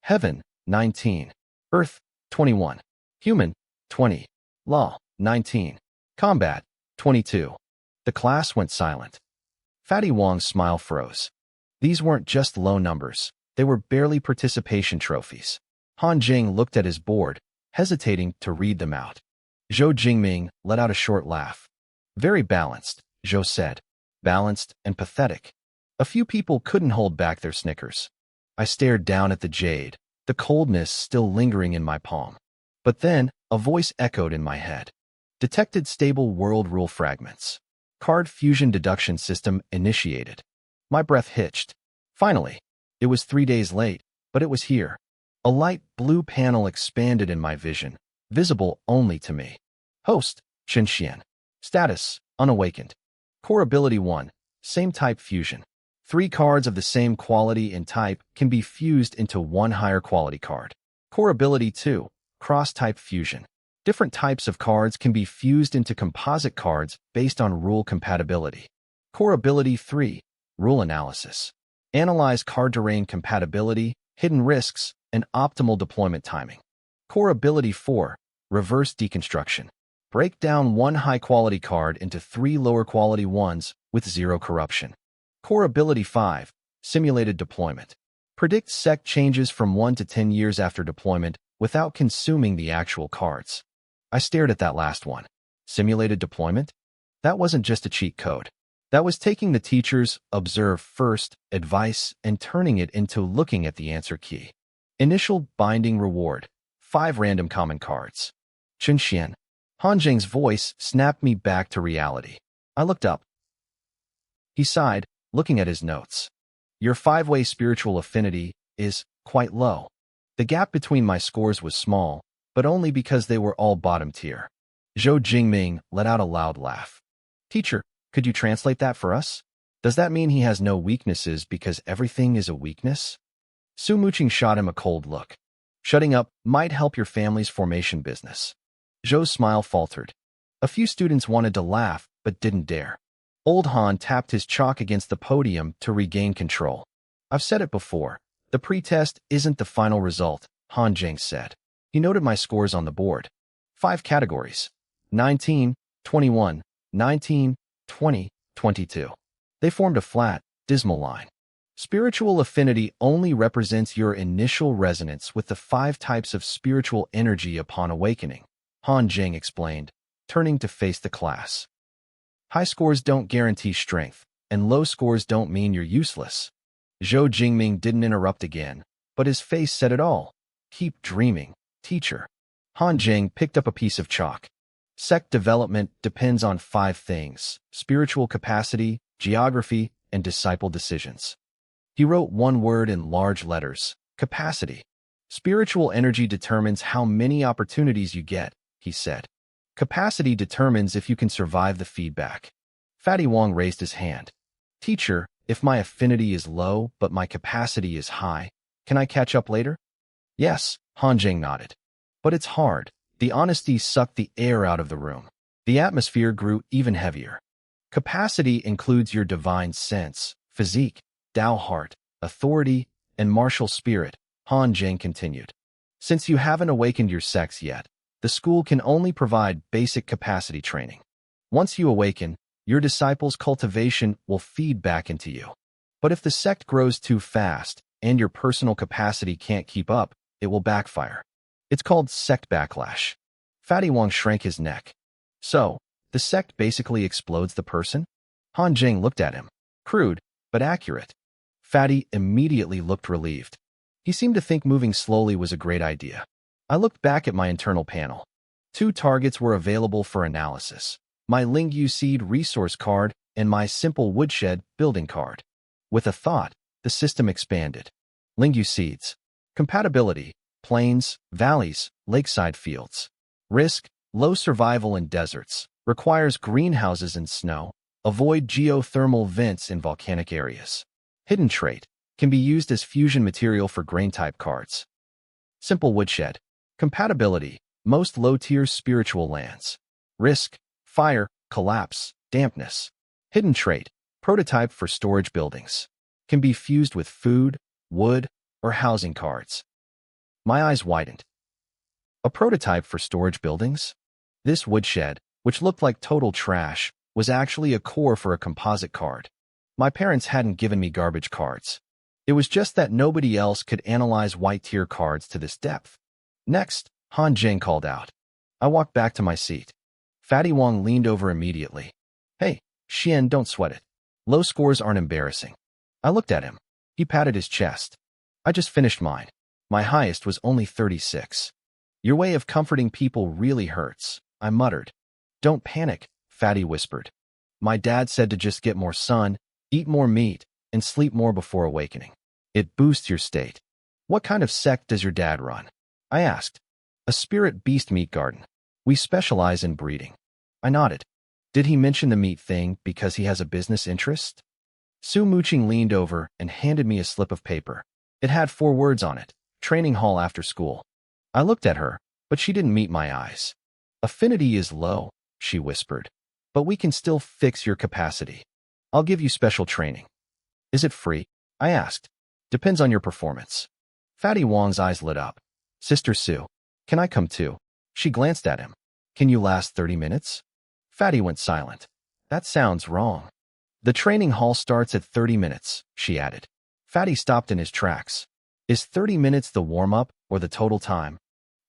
Heaven, 19. Earth, 21. Human, 20. Law, 19. Combat, 22. The class went silent. Fatty Wong's smile froze. These weren't just low numbers. They were barely participation trophies. Han Jing looked at his board, hesitating to read them out. Zhou Jingming let out a short laugh. Very balanced, Zhou said. Balanced and pathetic. A few people couldn't hold back their snickers. I stared down at the jade, the coldness still lingering in my palm. But then, a voice echoed in my head. Detected stable world rule fragments. Card fusion deduction system initiated. My breath hitched. Finally, it was 3 days late, but it was here. A light blue panel expanded in my vision, visible only to me. Host, Chen Xian. Status, unawakened. Core ability 1, same type fusion. 3 cards of the same quality and type can be fused into 1 higher quality card. Core ability 2, cross-type fusion. Different types of cards can be fused into composite cards based on rule compatibility. Core ability 3, rule analysis. Analyze card terrain compatibility, hidden risks, and optimal deployment timing. Core ability 4, reverse deconstruction. Break down 1 high-quality card into 3 lower-quality ones with 0 corruption. Core ability 5, simulated deployment. Predict sect changes from 1 to 10 years after deployment without consuming the actual cards. I stared at that last one. Simulated deployment? That wasn't just a cheat code. That was taking the teacher's observe first advice and turning it into looking at the answer key. Initial binding reward, 5 random common cards. Chen Xian. Han Jing's voice snapped me back to reality. I looked up. He sighed, looking at his notes. Your 5-way spiritual affinity is quite low. The gap between my scores was small, but only because they were all bottom tier. Zhou Jingming let out a loud laugh. Teacher, could you translate that for us? Does that mean he has no weaknesses because everything is a weakness? Su Muqing shot him a cold look. Shutting up might help your family's formation business. Zhou's smile faltered. A few students wanted to laugh, but didn't dare. Old Han tapped his chalk against the podium to regain control. I've said it before. The pretest isn't the final result, Han Jing said. He noted my scores on the board. 5 categories. 19, 21, 19, 20, 22. They formed a flat, dismal line. Spiritual affinity only represents your initial resonance with the 5 types of spiritual energy upon awakening, Han Jing explained, turning to face the class. High scores don't guarantee strength, and low scores don't mean you're useless. Zhou Jingming didn't interrupt again, but his face said it all. Keep dreaming, teacher. Han Jing picked up a piece of chalk. Sect development depends on 5 things: spiritual capacity, geography, and disciple decisions. He wrote one word in large letters: capacity. Spiritual energy determines how many opportunities you get, he said. Capacity determines if you can survive the feedback. Fatty Wong raised his hand. Teacher, if my affinity is low but my capacity is high, can I catch up later? Yes, Han Jing nodded. But it's hard. The honesty sucked the air out of the room. The atmosphere grew even heavier. Capacity includes your divine sense, physique, Tao heart, authority, and martial spirit, Han Jing continued. Since you haven't awakened your sex yet, the school can only provide basic capacity training. Once you awaken, your disciples' cultivation will feed back into you. But if the sect grows too fast and your personal capacity can't keep up, it will backfire. It's called sect backlash. Fatty Wong shrank his neck. So, the sect basically explodes the person? Han Jing looked at him. Crude, but accurate. Fatty immediately looked relieved. He seemed to think moving slowly was a great idea. I looked back at my internal panel. 2 targets were available for analysis: my Lingyu Seed resource card and my Simple Woodshed building card. With a thought, the system expanded. Lingyu Seeds. Compatibility: plains, valleys, lakeside fields. Risk: low survival in deserts. Requires greenhouses and snow. Avoid geothermal vents in volcanic areas. Hidden trait: can be used as fusion material for grain-type cards. Simple Woodshed. Compatibility: most low-tier spiritual lands. Risk: fire, collapse, dampness. Hidden trait: prototype for storage buildings. Can be fused with food, wood, or housing cards. My eyes widened. A prototype for storage buildings? This woodshed, which looked like total trash, was actually a core for a composite card. My parents hadn't given me garbage cards. It was just that nobody else could analyze white-tier cards to this depth. Next, Han Jing called out. I walked back to my seat. Fatty Wong leaned over immediately. Hey, Xian, don't sweat it. Low scores aren't embarrassing. I looked at him. He patted his chest. I just finished mine. My highest was only 36. Your way of comforting people really hurts, I muttered. Don't panic, Fatty whispered. My dad said to just get more sun, eat more meat, and sleep more before awakening. It boosts your state. What kind of sect does your dad run? I asked. A spirit beast meat garden. We specialize in breeding. I nodded. Did he mention the meat thing because he has a business interest? Su Muqing leaned over and handed me a slip of paper. It had 4 words on it: training hall after school. I looked at her, but she didn't meet my eyes. Affinity is low, she whispered, but we can still fix your capacity. I'll give you special training. Is it free? I asked. Depends on your performance. Fatty Wong's eyes lit up. Sister Su, can I come too? She glanced at him. Can you last 30 minutes? Fatty went silent. That sounds wrong. The training hall starts at 30 minutes, she added. Fatty stopped in his tracks. Is 30 minutes the warm-up or the total time?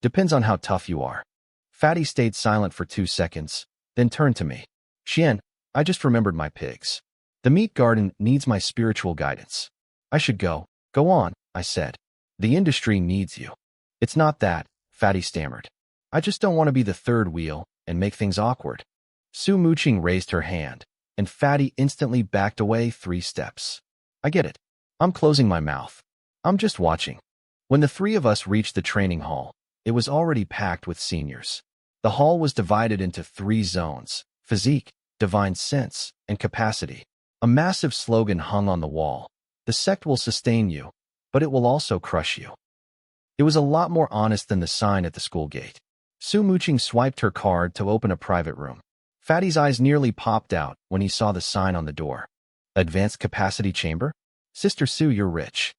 Depends on how tough you are. Fatty stayed silent for 2 seconds, then turned to me. Xian, I just remembered my pigs. The meat garden needs my spiritual guidance. I should go. Go on, I said. The industry needs you. It's not that, Fatty stammered. I just don't want to be the third wheel and make things awkward. Su Muqing raised her hand, and Fatty instantly backed away 3 steps. I get it. I'm closing my mouth. I'm just watching. When the 3 of us reached the training hall, it was already packed with seniors. The hall was divided into 3 zones: physique, divine sense, and capacity. A massive slogan hung on the wall. The sect will sustain you, but it will also crush you. It was a lot more honest than the sign at the school gate. Su Muqing swiped her card to open a private room. Fatty's eyes nearly popped out when he saw the sign on the door. Advanced capacity chamber? Sister Su, you're rich.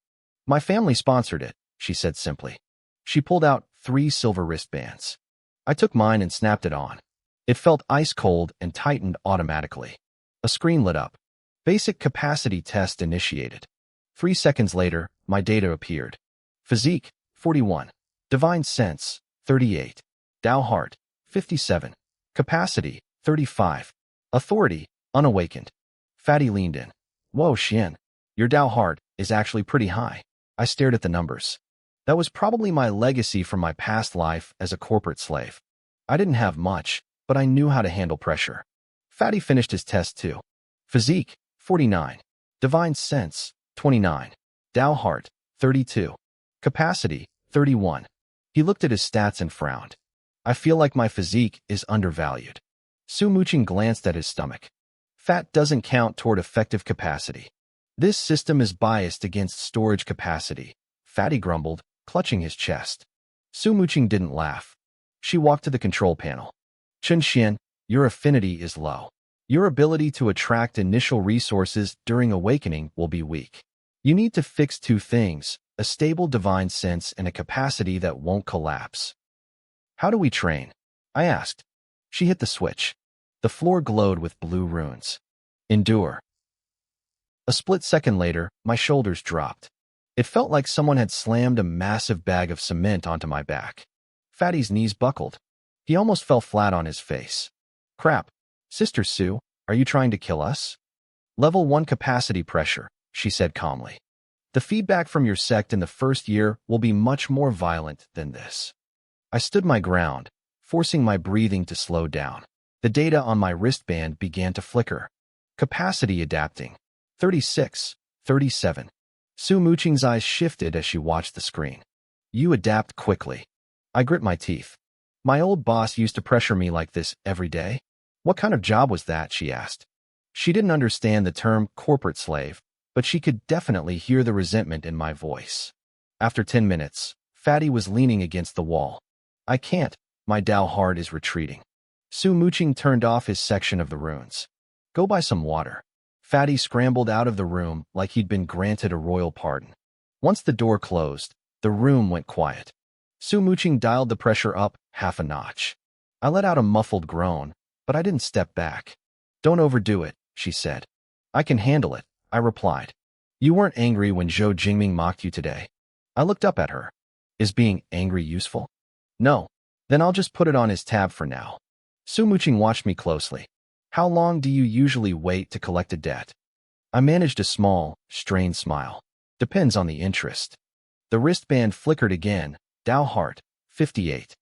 My family sponsored it, she said simply. She pulled out 3 silver wristbands. I took mine and snapped it on. It felt ice cold and tightened automatically. A screen lit up. Basic capacity test initiated. 3 seconds later, my data appeared. Physique, 41. Divine Sense, 38. Tao Heart, 57. Capacity, 35. Authority, unawakened. Fatty leaned in. Whoa, Xian. Your Tao Heart is actually pretty high. I stared at the numbers. That was probably my legacy from my past life as a corporate slave. I didn't have much, but I knew how to handle pressure. Fatty finished his test too. Physique, 49. Divine Sense, 29. Tao Heart, 32. Capacity, 31. He looked at his stats and frowned. I feel like my physique is undervalued. Su Muqing glanced at his stomach. Fat doesn't count toward effective capacity. This system is biased against storage capacity, Fatty grumbled, clutching his chest. Su Muqing didn't laugh. She walked to the control panel. Chen Xian, your affinity is low. Your ability to attract initial resources during awakening will be weak. You need to fix 2 things, a stable divine sense and a capacity that won't collapse. How do we train? I asked. She hit the switch. The floor glowed with blue runes. Endure. A split second later, my shoulders dropped. It felt like someone had slammed a massive bag of cement onto my back. Fatty's knees buckled. He almost fell flat on his face. Crap. Sister Su, are you trying to kill us? Level 1 capacity pressure, she said calmly. The feedback from your sect in the first year will be much more violent than this. I stood my ground, forcing my breathing to slow down. The data on my wristband began to flicker. Capacity adapting. 36, 37. Su Muqing's eyes shifted as she watched the screen. You adapt quickly. I grit my teeth. My old boss used to pressure me like this every day. What kind of job was that, she asked. She didn't understand the term corporate slave, but she could definitely hear the resentment in my voice. After 10 minutes, Fatty was leaning against the wall. I can't. My Tao heart is retreating. Su Muqing turned off his section of the runes. Go buy some water. Fatty scrambled out of the room like he'd been granted a royal pardon. Once the door closed, the room went quiet. Su Muqing dialed the pressure up half a notch. I let out a muffled groan, but I didn't step back. Don't overdo it, she said. I can handle it, I replied. You weren't angry when Zhou Jingming mocked you today. I looked up at her. Is being angry useful? No. Then I'll just put it on his tab for now. Su Muqing watched me closely. How long do you usually wait to collect a debt? I managed a small, strained smile. Depends on the interest. The wristband flickered again. Tao heart, 58.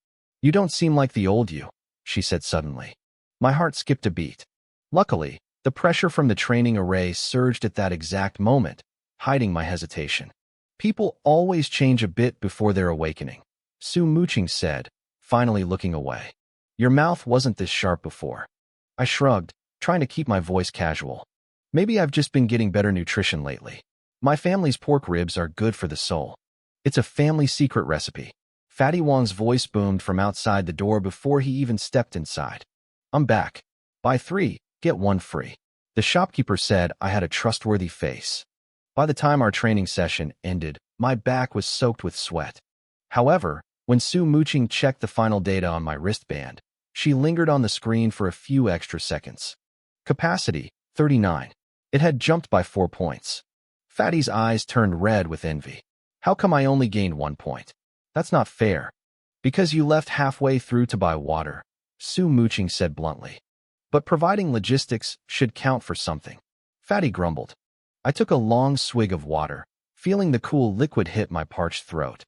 You don't seem like the old you, she said suddenly. My heart skipped a beat. Luckily, the pressure from the training array surged at that exact moment, hiding my hesitation. People always change a bit before their awakening, Su Muqing said, finally looking away. Your mouth wasn't this sharp before. I shrugged, trying to keep my voice casual. Maybe I've just been getting better nutrition lately. My family's pork ribs are good for the soul. It's a family secret recipe. Fatty Wang's voice boomed from outside the door before he even stepped inside. I'm back. Buy 3, get 1 free. The shopkeeper said I had a trustworthy face. By the time our training session ended, my back was soaked with sweat. However, when Su Muqing checked the final data on my wristband, she lingered on the screen for a few extra seconds. Capacity, 39. It had jumped by 4 points. Fatty's eyes turned red with envy. How come I only gained 1 point? That's not fair. Because you left halfway through to buy water, Su Muqing said bluntly. But providing logistics should count for something. Fatty grumbled. I took a long swig of water, feeling the cool liquid hit my parched throat.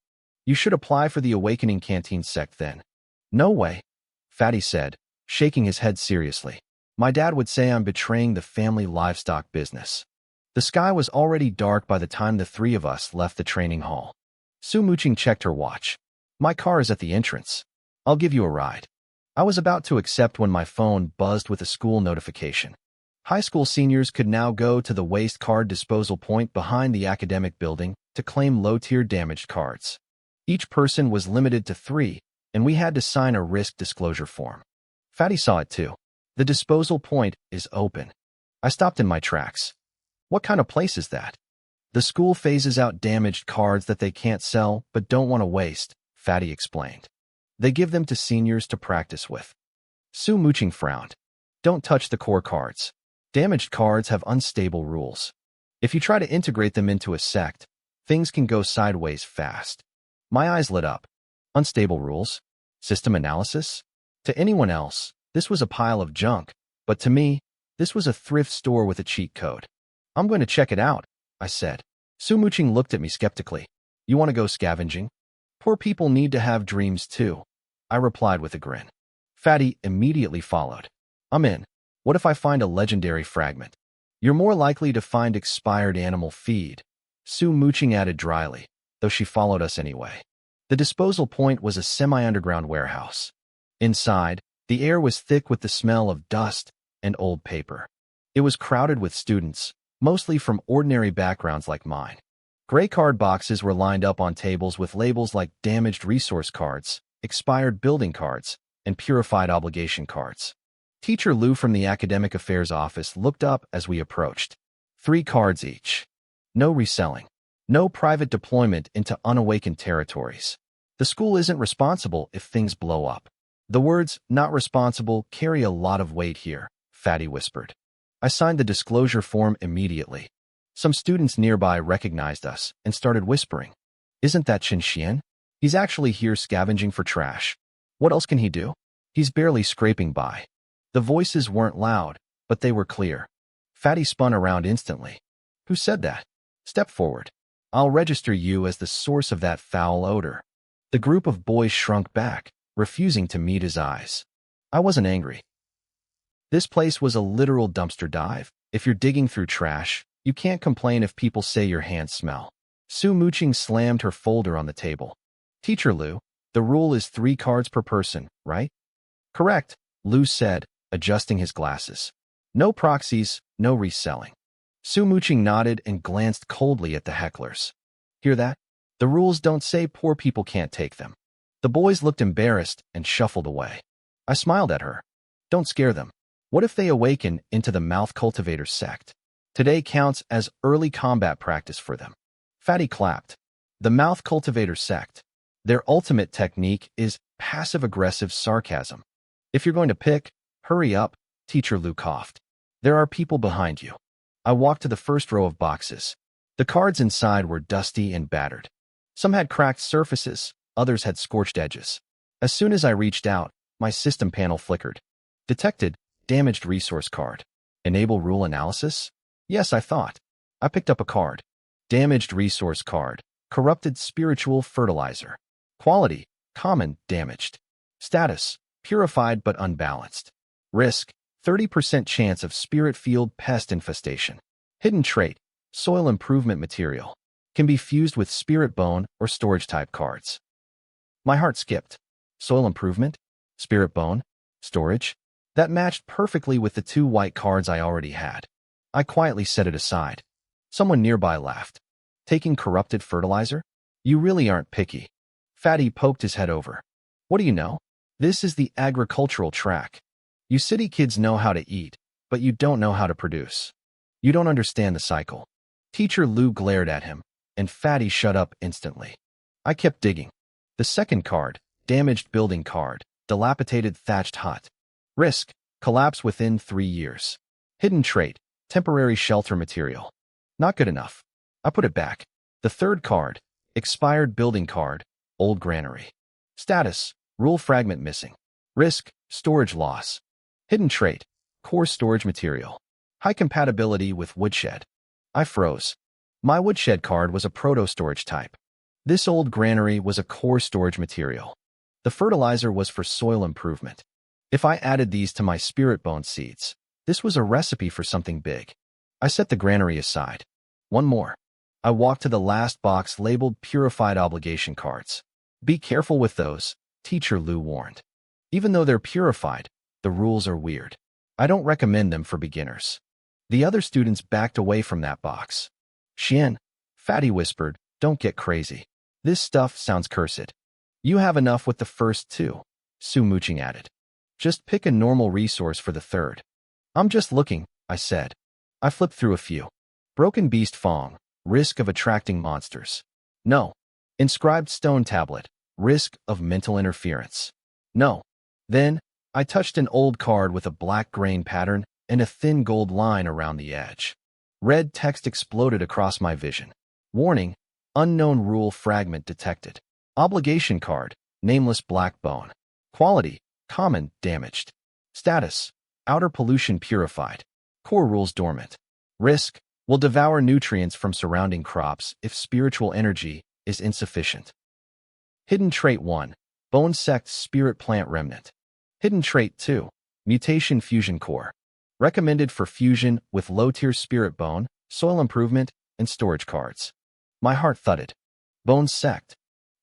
You should apply for the Awakening Canteen sect then. No way, Fatty said, shaking his head seriously. My dad would say I'm betraying the family livestock business. The sky was already dark by the time the 3 of us left the training hall. Su Muqing checked her watch. My car is at the entrance. I'll give you a ride. I was about to accept when my phone buzzed with a school notification. High school seniors could now go to the waste card disposal point behind the academic building to claim low-tier damaged cards. Each person was limited to 3, and we had to sign a risk disclosure form. Fatty saw it too. The disposal point is open. I stopped in my tracks. What kind of place is that? The school phases out damaged cards that they can't sell but don't want to waste, Fatty explained. They give them to seniors to practice with. Su Muching frowned. Don't touch the core cards. Damaged cards have unstable rules. If you try to integrate them into a sect, things can go sideways fast. My eyes lit up. Unstable rules? System analysis? To anyone else, this was a pile of junk, but to me, this was a thrift store with a cheat code. I'm going to check it out, I said. Su Muching looked at me skeptically. You want to go scavenging? Poor people need to have dreams too, I replied with a grin. Fatty immediately followed. I'm in. What if I find a legendary fragment? You're more likely to find expired animal feed, Su Muching added dryly, though she followed us anyway. The disposal point was a semi-underground warehouse. Inside, the air was thick with the smell of dust and old paper. It was crowded with students, mostly from ordinary backgrounds like mine. Gray card boxes were lined up on tables with labels like damaged resource cards, expired building cards, and purified obligation cards. Teacher Lou from the Academic Affairs office looked up as we approached. 3 cards each. No reselling. No private deployment into unawakened territories. The school isn't responsible if things blow up. The words, not responsible, carry a lot of weight here, Fatty whispered. I signed the disclosure form immediately. Some students nearby recognized us and started whispering. Isn't that Chen Xian? He's actually here scavenging for trash. What else can he do? He's barely scraping by. The voices weren't loud, but they were clear. Fatty spun around instantly. Who said that? Step forward. I'll register you as the source of that foul odor. The group of boys shrunk back, refusing to meet his eyes. I wasn't angry. This place was a literal dumpster dive. If you're digging through trash, you can't complain if people say your hands smell. Su Muching slammed her folder on the table. Teacher Lou, the rule is 3 cards per person, right? Correct, Lou said, adjusting his glasses. No proxies, no reselling. Su Muching nodded and glanced coldly at the hecklers. Hear that? The rules don't say poor people can't take them. The boys looked embarrassed and shuffled away. I smiled at her. Don't scare them. What if they awaken into the Mouth Cultivator sect? Today counts as early combat practice for them. Fatty clapped. The Mouth Cultivator sect. Their ultimate technique is passive-aggressive sarcasm. If you're going to pick, hurry up, Teacher Lou coughed. There are people behind you. I walked to the first row of boxes. The cards inside were dusty and battered. Some had cracked surfaces, others had scorched edges. As soon as I reached out, my system panel flickered. Detected, damaged resource card. Enable rule analysis? Yes, I thought. I picked up a card. Damaged resource card. Corrupted spiritual fertilizer. Quality, common, damaged. Status, purified but unbalanced. Risk, 30% chance of spirit field pest infestation. Hidden trait, soil improvement material. Can be fused with spirit bone or storage type cards. My heart skipped. Soil improvement? Spirit bone? Storage? That matched perfectly with the 2 white cards I already had. I quietly set it aside. Someone nearby laughed. Taking corrupted fertilizer? You really aren't picky. Fatty poked his head over. What do you know? This is the agricultural track. You city kids know how to eat, but you don't know how to produce. You don't understand the cycle. Teacher Lou glared at him, and Fatty shut up instantly. I kept digging. The second card, damaged building card, dilapidated thatched hut. Risk, collapse within 3 years. Hidden trait, temporary shelter material. Not good enough. I put it back. The third card, expired building card, old granary. Status, rule fragment missing. Risk, storage loss. Hidden trait, core storage material. High compatibility with woodshed. I froze. My woodshed card was a proto-storage type. This old granary was a core storage material. The fertilizer was for soil improvement. If I added these to my spirit bone seeds, this was a recipe for something big. I set the granary aside. One more. I walked to the last box labeled purified obligation cards. Be careful with those, Teacher Lou warned. Even though they're purified, the rules are weird. I don't recommend them for beginners. The other students backed away from that box. Xian, Fatty whispered, don't get crazy. This stuff sounds cursed. You have enough with the first 2, Su Muching added. Just pick a normal resource for the third. I'm just looking, I said. I flipped through a few. Broken Beast Fong, risk of attracting monsters. No. Inscribed Stone Tablet, Risk of mental interference. No. Then, I touched an old card with a black grain pattern and a thin gold line around the edge. Red text exploded across my vision. Warning, unknown rule fragment detected. Obligation card, nameless black bone. Quality, common, damaged. Status, outer pollution purified. Core rules dormant. Risk, will devour nutrients from surrounding crops if spiritual energy is insufficient. Hidden trait 1, bone sect spirit plant remnant. Hidden trait 2, mutation fusion core. Recommended for fusion with low-tier spirit bone, soil improvement, and storage cards. My heart thudded. Bone sect.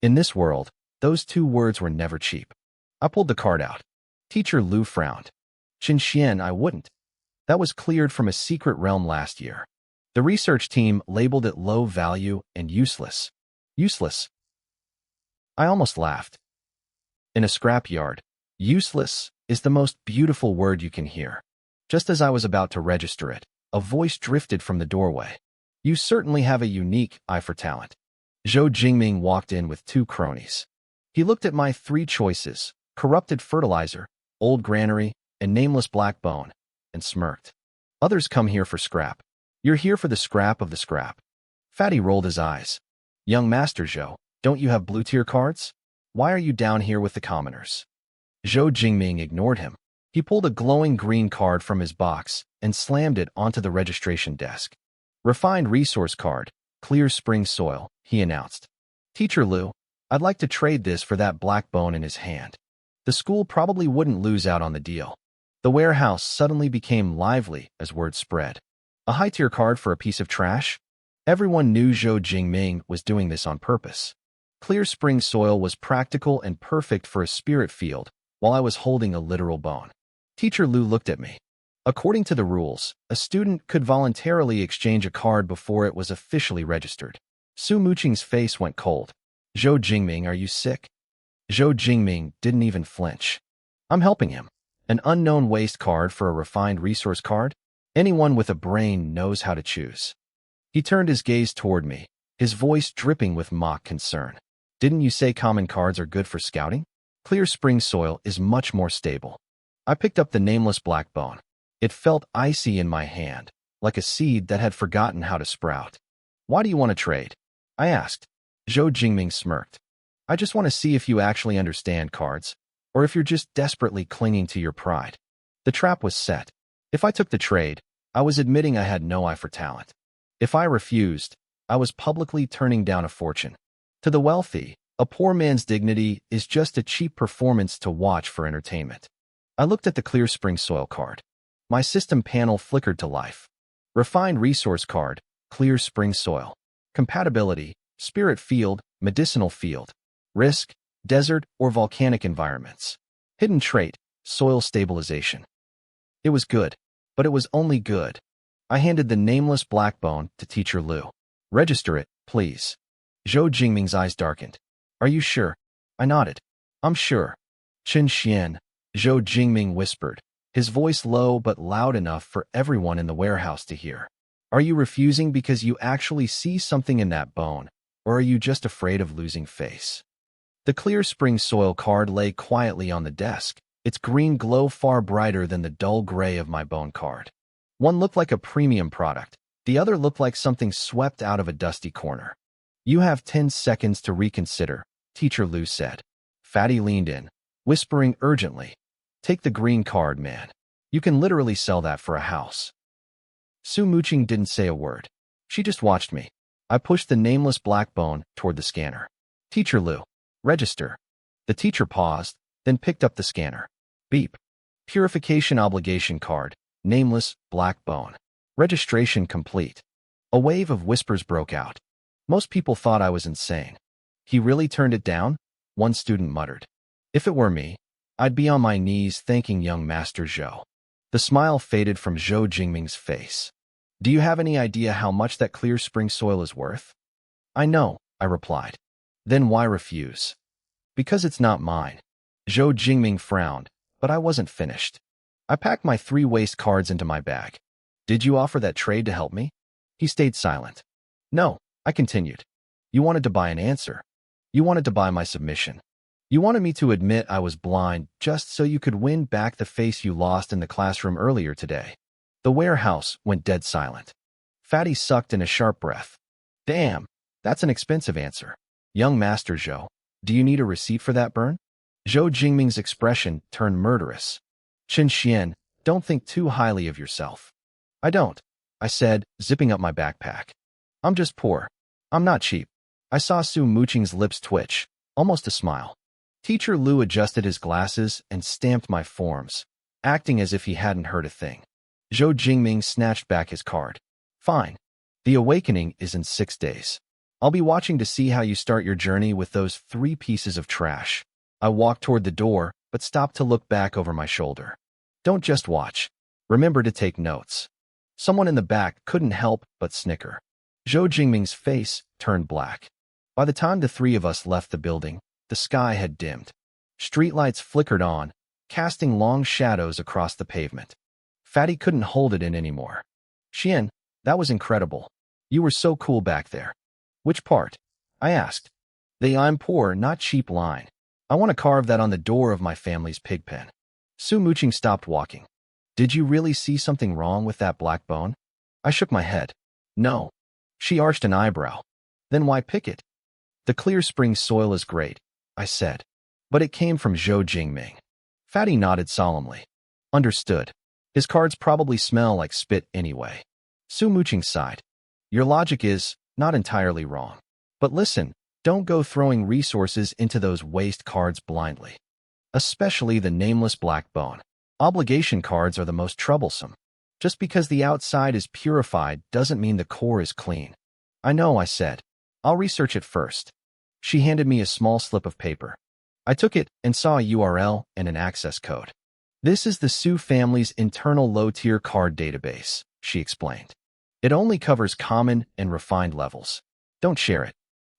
In this world, those 2 words were never cheap. I pulled the card out. Teacher Lu frowned. Xian, I wouldn't. That was cleared from a secret realm last year. The research team labeled it low value and useless. Useless. I almost laughed. In a scrapyard, useless is the most beautiful word you can hear. Just as I was about to register it, a voice drifted from the doorway. You certainly have a unique eye for talent. Zhou Jingming walked in with 2 cronies. He looked at my 3 choices, corrupted fertilizer, old granary, and nameless black bone, and smirked. Others come here for scrap. You're here for the scrap of the scrap. Fatty rolled his eyes. Young Master Zhou, don't you have blue-tier cards? Why are you down here with the commoners? Zhou Jingming ignored him. He pulled a glowing green card from his box and slammed it onto the registration desk. Refined resource card, clear spring soil, he announced. Teacher Lu, I'd like to trade this for that black bone in his hand. The school probably wouldn't lose out on the deal. The warehouse suddenly became lively as word spread. A high-tier card for a piece of trash? Everyone knew Zhou Jingming was doing this on purpose. Clear spring soil was practical and perfect for a spirit field, while I was holding a literal bone. Teacher Lu looked at me. According to the rules, a student could voluntarily exchange a card before it was officially registered. Su Muqing's face went cold. Zhou Jingming, are you sick? Zhou Jingming didn't even flinch. I'm helping him. An unknown waste card for a refined resource card? Anyone with a brain knows how to choose. He turned his gaze toward me, his voice dripping with mock concern. Didn't you say common cards are good for scouting? Clear spring soil is much more stable. I picked up the nameless black bone. It felt icy in my hand, like a seed that had forgotten how to sprout. Why do you want to trade? I asked. Zhou Jingming smirked. I just want to see if you actually understand cards, or if you're just desperately clinging to your pride. The trap was set. If I took the trade, I was admitting I had no eye for talent. If I refused, I was publicly turning down a fortune. To the wealthy, a poor man's dignity is just a cheap performance to watch for entertainment. I looked at the clear spring soil card. My system panel flickered to life. Refined resource card, clear spring soil. Compatibility, spirit field, medicinal field. Risk, desert or volcanic environments. Hidden trait, soil stabilization. It was good, but it was only good. I handed the nameless black bone to Teacher Lu. Register it, please. Zhou Jingming's eyes darkened. Are you sure? I nodded. I'm sure. Xian, Zhou Jingming whispered, his voice low but loud enough for everyone in the warehouse to hear. Are you refusing because you actually see something in that bone, or are you just afraid of losing face? The clear spring soil card lay quietly on the desk, its green glow far brighter than the dull gray of my bone card. One looked like a premium product, the other looked like something swept out of a dusty corner. You have 10 seconds to reconsider, Teacher Lu said. Fatty leaned in, whispering urgently. Take the green card, man. You can literally sell that for a house. Su Muqing didn't say a word. She just watched me. I pushed the nameless black bone toward the scanner. Teacher Lu. Register. The teacher paused, then picked up the scanner. Beep. Purification obligation card. Nameless, black bone. Registration complete. A wave of whispers broke out. Most people thought I was insane. He really turned it down? One student muttered. If it were me, I'd be on my knees thanking young Master Zhou. The smile faded from Zhou Jingming's face. Do you have any idea how much that clear spring soil is worth? I know, I replied. Then why refuse? Because it's not mine. Zhou Jingming frowned, but I wasn't finished. I packed my 3 waste cards into my bag. Did you offer that trade to help me? He stayed silent. No, I continued. You wanted to buy an answer. You wanted to buy my submission. You wanted me to admit I was blind just so you could win back the face you lost in the classroom earlier today. The warehouse went dead silent. Fatty sucked in a sharp breath. Damn, that's an expensive answer. Young Master Zhou, do you need a receipt for that burn? Zhou Jingming's expression turned murderous. Qin Xian, don't think too highly of yourself. I don't, I said, zipping up my backpack. I'm just poor. I'm not cheap. I saw Su Muqing's lips twitch, almost a smile. Teacher Lu adjusted his glasses and stamped my forms, acting as if he hadn't heard a thing. Zhou Jingming snatched back his card. Fine. The awakening is in 6 days. I'll be watching to see how you start your journey with those 3 pieces of trash. I walked toward the door, but stopped to look back over my shoulder. Don't just watch. Remember to take notes. Someone in the back couldn't help but snicker. Zhou Jingming's face turned black. By the time the 3 of us left the building, the sky had dimmed. Streetlights flickered on, casting long shadows across the pavement. Fatty couldn't hold it in anymore. Xian, that was incredible. You were so cool back there. Which part? I asked. The I'm poor, not cheap line. I want to carve that on the door of my family's pig pen. Su Muqing stopped walking. Did you really see something wrong with that black bone? I shook my head. No. She arched an eyebrow. Then why pick it? The clear spring soil is great, I said. But it came from Zhou Jingming. Fatty nodded solemnly. Understood. His cards probably smell like spit anyway. Su Muqing sighed. Your logic is not entirely wrong. But listen, don't go throwing resources into those waste cards blindly. Especially the nameless black bone. Obligation cards are the most troublesome. Just because the outside is purified doesn't mean the core is clean. I know, I said. I'll research it first. She handed me a small slip of paper. I took it and saw a URL and an access code. This is the Su family's internal low-tier card database, she explained. It only covers common and refined levels. Don't share it.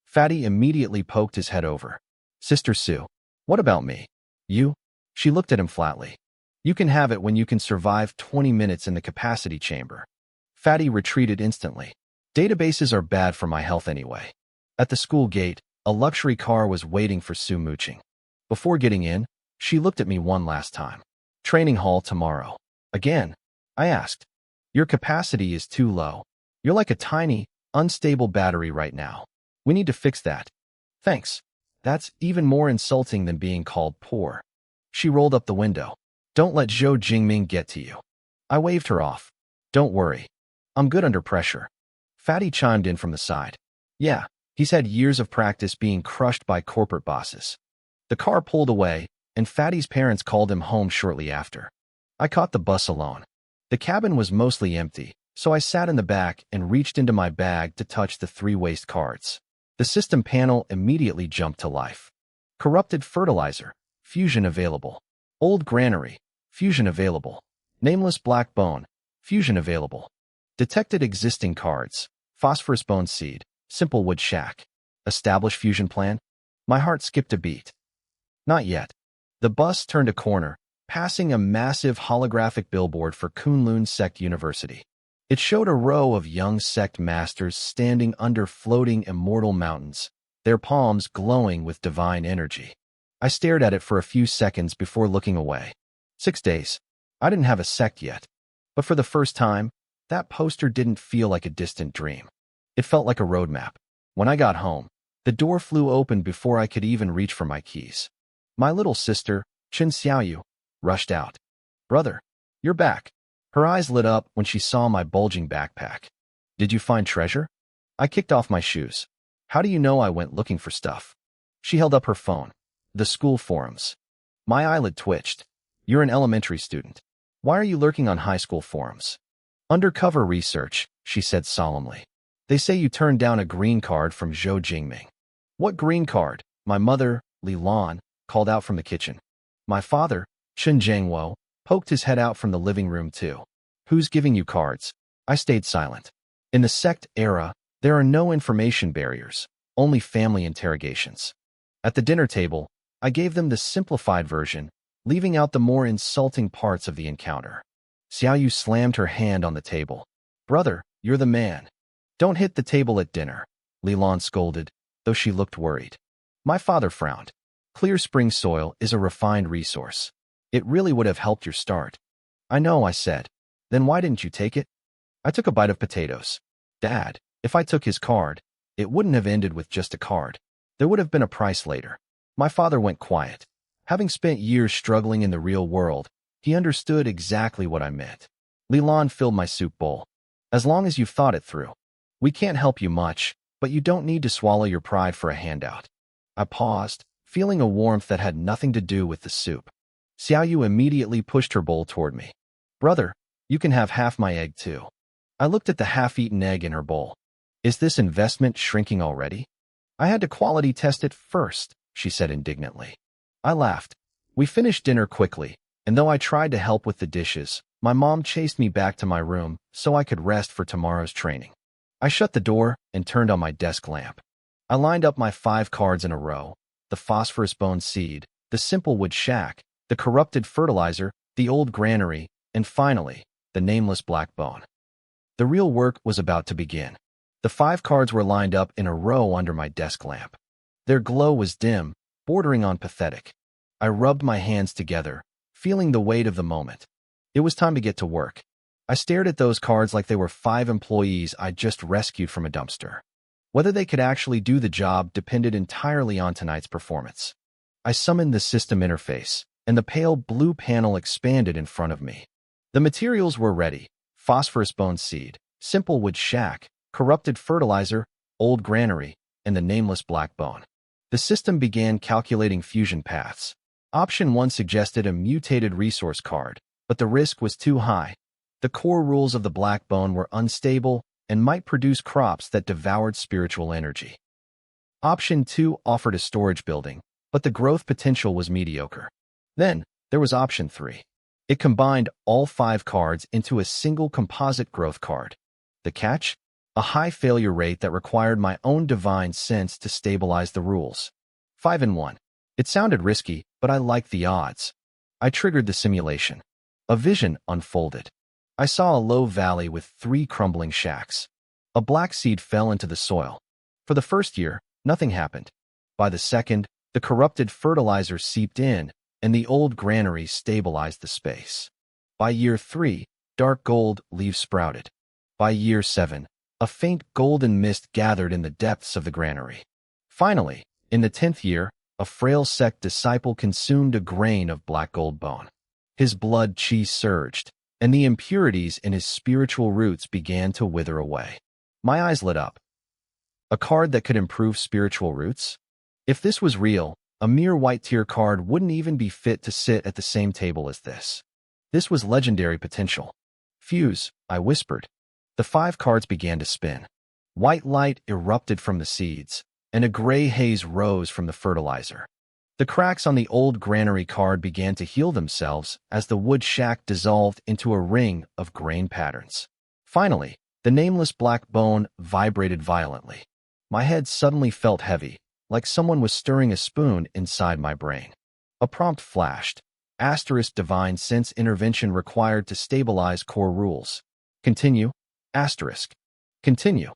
Fatty immediately poked his head over. Sister Su, what about me? You? She looked at him flatly. You can have it when you can survive 20 minutes in the capacity chamber. Fatty retreated instantly. Databases are bad for my health anyway. At the school gate, a luxury car was waiting for Su Muqing. Before getting in, she looked at me one last time. Training hall tomorrow. Again? I asked. Your capacity is too low. You're like a tiny, unstable battery right now. We need to fix that. Thanks. That's even more insulting than being called poor. She rolled up the window. Don't let Zhou Jingming get to you. I waved her off. Don't worry. I'm good under pressure. Fatty chimed in from the side. Yeah, he's had years of practice being crushed by corporate bosses. The car pulled away, and Fatty's parents called him home shortly after. I caught the bus alone. The cabin was mostly empty, so I sat in the back and reached into my bag to touch the 3 waste cards. The system panel immediately jumped to life. Corrupted fertilizer, fusion available. Old granary, fusion available. Nameless black bone, fusion available. Detected existing cards, phosphorus bone seed, simple wood shack. Establish fusion plan? My heart skipped a beat. Not yet. The bus turned a corner, passing a massive holographic billboard for Kunlun Sect University. It showed a row of young sect masters standing under floating immortal mountains, their palms glowing with divine energy. I stared at it for a few seconds before looking away. 6 days. I didn't have a sect yet. But for the first time, that poster didn't feel like a distant dream. It felt like a roadmap. When I got home, the door flew open before I could even reach for my keys. My little sister, Chen Xiaoyu, rushed out. Brother, you're back. Her eyes lit up when she saw my bulging backpack. Did you find treasure? I kicked off my shoes. How do you know I went looking for stuff? She held up her phone. The school forums. My eyelid twitched. You're an elementary student. Why are you lurking on high school forums? Undercover research, she said solemnly. They say you turned down a green card from Zhou Jingming. What green card? My mother, Li Lan, called out from the kitchen. My father, Chen Jiangwo, poked his head out from the living room too. Who's giving you cards? I stayed silent. In the sect era, there are no information barriers, only family interrogations. At the dinner table, I gave them the simplified version, leaving out the more insulting parts of the encounter. Xiaoyu slammed her hand on the table. Brother, you're the man. Don't hit the table at dinner, Li Lan scolded, though she looked worried. My father frowned. Clear spring soil is a refined resource. It really would have helped your start. I know, I said. Then why didn't you take it? I took a bite of potatoes. Dad, if I took his card, it wouldn't have ended with just a card. There would have been a price later. My father went quiet. Having spent years struggling in the real world, he understood exactly what I meant. Leland filled my soup bowl. As long as you've thought it through. We can't help you much, but you don't need to swallow your pride for a handout. I paused, feeling a warmth that had nothing to do with the soup. Xiaoyu immediately pushed her bowl toward me. Brother, you can have half my egg too. I looked at the half-eaten egg in her bowl. Is this investment shrinking already? I had to quality test it first, she said indignantly. I laughed. We finished dinner quickly, and though I tried to help with the dishes, my mom chased me back to my room so I could rest for tomorrow's training. I shut the door and turned on my desk lamp. I lined up my 5 cards in a row: the phosphorus bone seed, the simple wood shack, the corrupted fertilizer, the old granary, and finally, the nameless black bone. The real work was about to begin. The 5 cards were lined up in a row under my desk lamp. Their glow was dim, bordering on pathetic. I rubbed my hands together, feeling the weight of the moment. It was time to get to work. I stared at those cards like they were 5 employees I'd just rescued from a dumpster. Whether they could actually do the job depended entirely on tonight's performance. I summoned the system interface, and the pale blue panel expanded in front of me. The materials were ready: phosphorus bone seed, simple wood shack, corrupted fertilizer, old granary, and the nameless black bone. The system began calculating fusion paths. Option 1 suggested a mutated resource card, but the risk was too high. The core rules of the black bone were unstable and might produce crops that devoured spiritual energy. Option 2 offered a storage building, but the growth potential was mediocre. Then, there was option 3. It combined all 5 cards into a single composite growth card. The catch? A high failure rate that required my own divine sense to stabilize the rules. 5 in 1. It sounded risky, but I liked the odds. I triggered the simulation. A vision unfolded. I saw a low valley with 3 crumbling shacks. A black seed fell into the soil. For the first year, nothing happened. By the second, the corrupted fertilizer seeped in, and the old granary stabilized the space. By year 3, dark gold leaves sprouted. By year 7, a faint golden mist gathered in the depths of the granary. Finally, in the 10th year, a frail sect disciple consumed a grain of black gold bone. His blood chi surged, and the impurities in his spiritual roots began to wither away. My eyes lit up. A card that could improve spiritual roots? If this was real, a mere white tier card wouldn't even be fit to sit at the same table as this. This was legendary potential. Fuse, I whispered. The 5 cards began to spin. White light erupted from the seeds, and a gray haze rose from the fertilizer. The cracks on the old granary card began to heal themselves as the wood shack dissolved into a ring of grain patterns. Finally, the nameless black bone vibrated violently. My head suddenly felt heavy, like someone was stirring a spoon inside my brain. A prompt flashed. Asterisk divine sense intervention required to stabilize core rules. Continue. Asterisk. Continue.